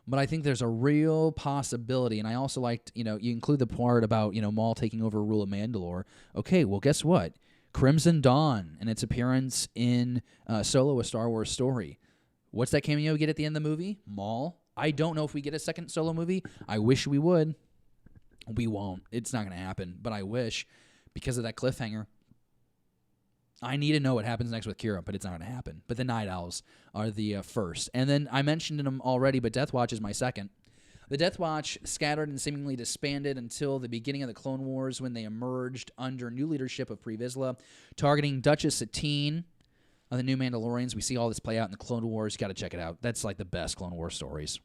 But I think there's a real possibility, and I also liked, you include the part about, Maul taking over rule of Mandalore. Okay, well, guess what? Crimson Dawn and its appearance in Solo, A Star Wars Story. What's that cameo we get at the end of the movie? Maul. I don't know if we get a second Solo movie. I wish we would. We won't. It's not going to happen, but I wish because of that cliffhanger. I need to know what happens next with Kira, but it's not going to happen. But the Night Owls are the first. And then I mentioned them already, but Death Watch is my second. The Death Watch scattered and seemingly disbanded until the beginning of the Clone Wars when they emerged under new leadership of Pre Vizsla, targeting Duchess Satine of the new Mandalorians. We see all this play out in the Clone Wars. You got to check it out. That's like the best Clone Wars stories.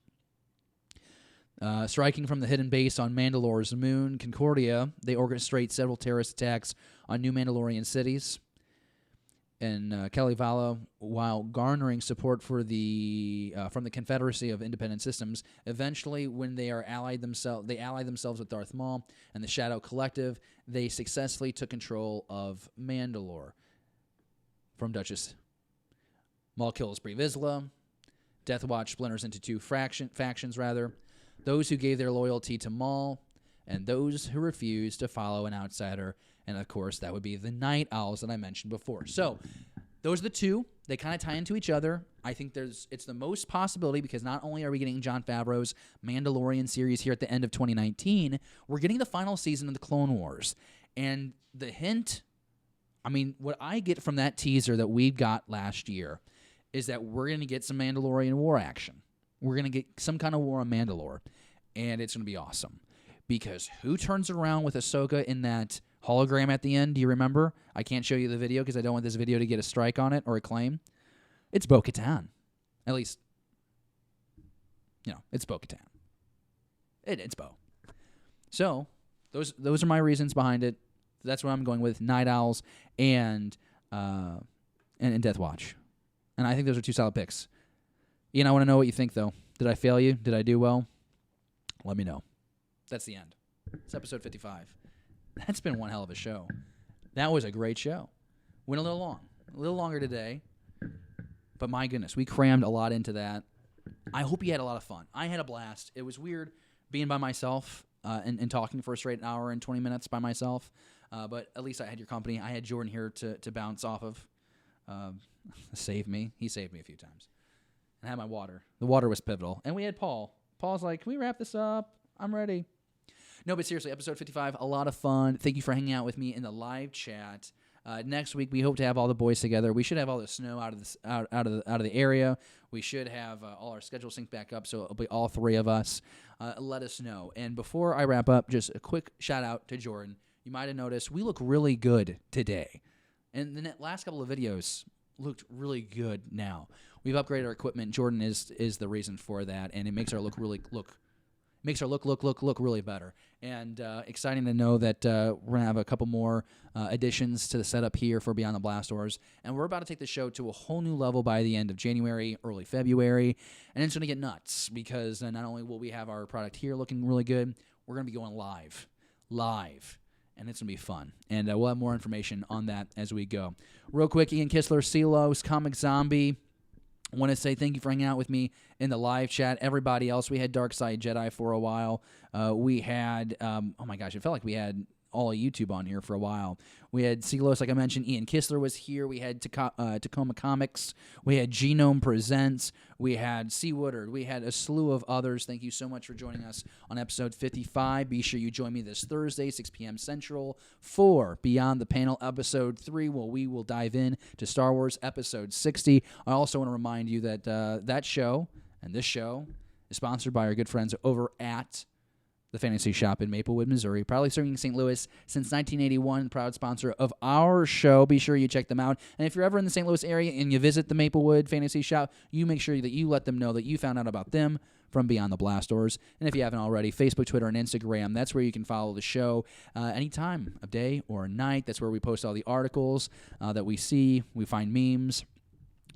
Striking from the hidden base on Mandalore's moon, Concordia, they orchestrate several terrorist attacks on new Mandalorian cities. And Kalevala, while garnering support for the from the Confederacy of Independent Systems, eventually, when they allied themselves with Darth Maul and the Shadow Collective, they successfully took control of Mandalore from Duchess. Maul kills Pre Vizsla. Death Watch splinters into two factions. Those who gave their loyalty to Maul and those who refused to follow an outsider. And, of course, that would be the Night Owls that I mentioned before. So those are the two. They kind of tie into each other. I think it's the most possibility because not only are we getting Jon Favreau's Mandalorian series here at the end of 2019, we're getting the final season of the Clone Wars. And the hint, what I get from that teaser that we got last year is that we're going to get some Mandalorian war action. We're going to get some kind of war on Mandalore. And it's going to be awesome. Because who turns around with Ahsoka in that hologram at the end? Do you remember? I can't show you the video because I don't want this video to get a strike on it or a claim. It's Bo-Katan. At least, it's Bo-Katan. It's Bo. So, those are my reasons behind it. That's what I'm going with. Night Owls and Death Watch. And I think those are two solid picks. Ian, I want to know what you think, though. Did I fail you? Did I do well? Let me know. That's the end. It's episode 55. That's been one hell of a show. That was a great show. Went a little long. A little longer today. But my goodness, we crammed a lot into that. I hope you had a lot of fun. I had a blast. It was weird being by myself and talking for a straight hour and 20 minutes by myself. But at least I had your company. I had Jordan here to bounce off of. Save me. He saved me a few times. And I had my water. The water was pivotal. And we had Paul. Paul's like, can we wrap this up? I'm ready. No, but seriously, episode 55, a lot of fun. Thank you for hanging out with me in the live chat. Next week, we hope to have all the boys together. We should have all the snow out of the area. We should have all our schedules synced back up, so it'll be all three of us. Let us know. And before I wrap up, just a quick shout out to Jordan. You might have noticed we look really good today, and the last couple of videos looked really good. Now we've upgraded our equipment. Jordan is the reason for that, and it makes our look really better. And exciting to know that we're going to have a couple more additions to the setup here for Beyond the Blast Doors. And we're about to take the show to a whole new level by the end of January, early February. And it's going to get nuts because not only will we have our product here looking really good, we're going to be going live. And it's going to be fun. And we'll have more information on that as we go. Real quick, Ian Kistler, Celos, Comic Zombie. I want to say thank you for hanging out with me in the live chat. Everybody else, we had Dark Side Jedi for a while. We had, oh my gosh, it felt like we had all of YouTube on here for a while. We had Celos, like I mentioned. Ian Kistler was here. We had Tacoma Comics. We had Genome Presents. We had C. Woodard. We had a slew of others. Thank you so much for joining us on episode 55. Be sure you join me this Thursday, 6 p.m. Central, for Beyond the Panel episode 3, where we will dive in to Star Wars episode 60. I also want to remind you that that show and this show is sponsored by our good friends over at the Fantasy Shop in Maplewood, Missouri, proudly serving St. Louis since 1981, proud sponsor of our show. Be sure you check them out. And if you're ever in the St. Louis area and you visit the Maplewood Fantasy Shop, you make sure that you let them know that you found out about them from Beyond the Blast Doors. And if you haven't already, Facebook, Twitter, and Instagram, that's where you can follow the show any time of day or night. That's where we post all the articles that we see. We find memes.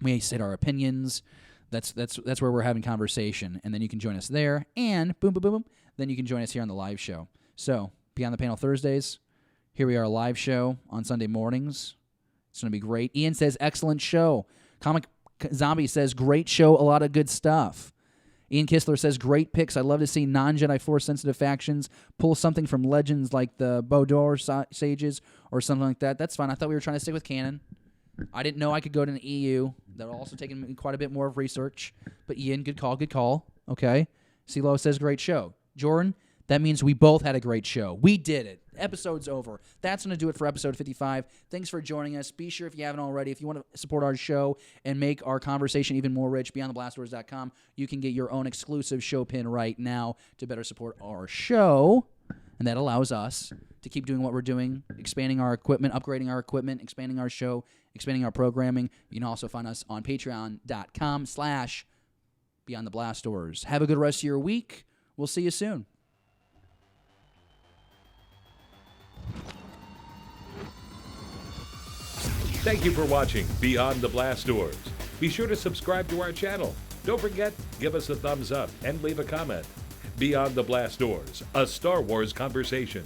We state our opinions. That's where we're having conversation. And then you can join us there. And boom, boom, boom, boom. Then you can join us here on the live show. So, Beyond the Panel Thursdays. Here we are, a live show on Sunday mornings. It's going to be great. Ian says, excellent show. Comic Zombie says, great show, a lot of good stuff. Ian Kistler says, great picks. I'd love to see non-Jedi Force-sensitive factions pull something from Legends like the Bodor Sages or something like that. That's fine. I thought we were trying to stick with canon. I didn't know I could go to the EU. That would also take me quite a bit more of research. But Ian, good call, good call. Okay. CeeLo says, great show. Jordan, that means we both had a great show. We did it. Episode's over. That's going to do it for episode 55. Thanks for joining us. Be sure, if you haven't already, if you want to support our show and make our conversation even more rich, beyondtheblastdoors.com, you can get your own exclusive show pin right now to better support our show. And that allows us to keep doing what we're doing, expanding our equipment, upgrading our equipment, expanding our show, expanding our programming. You can also find us on patreon.com/beyondtheblastdoors. Have a good rest of your week. We'll see you soon. Thank you for watching Beyond the Blast Doors. Be sure to subscribe to our channel. Don't forget, give us a thumbs up and leave a comment. Beyond the Blast Doors, a Star Wars conversation.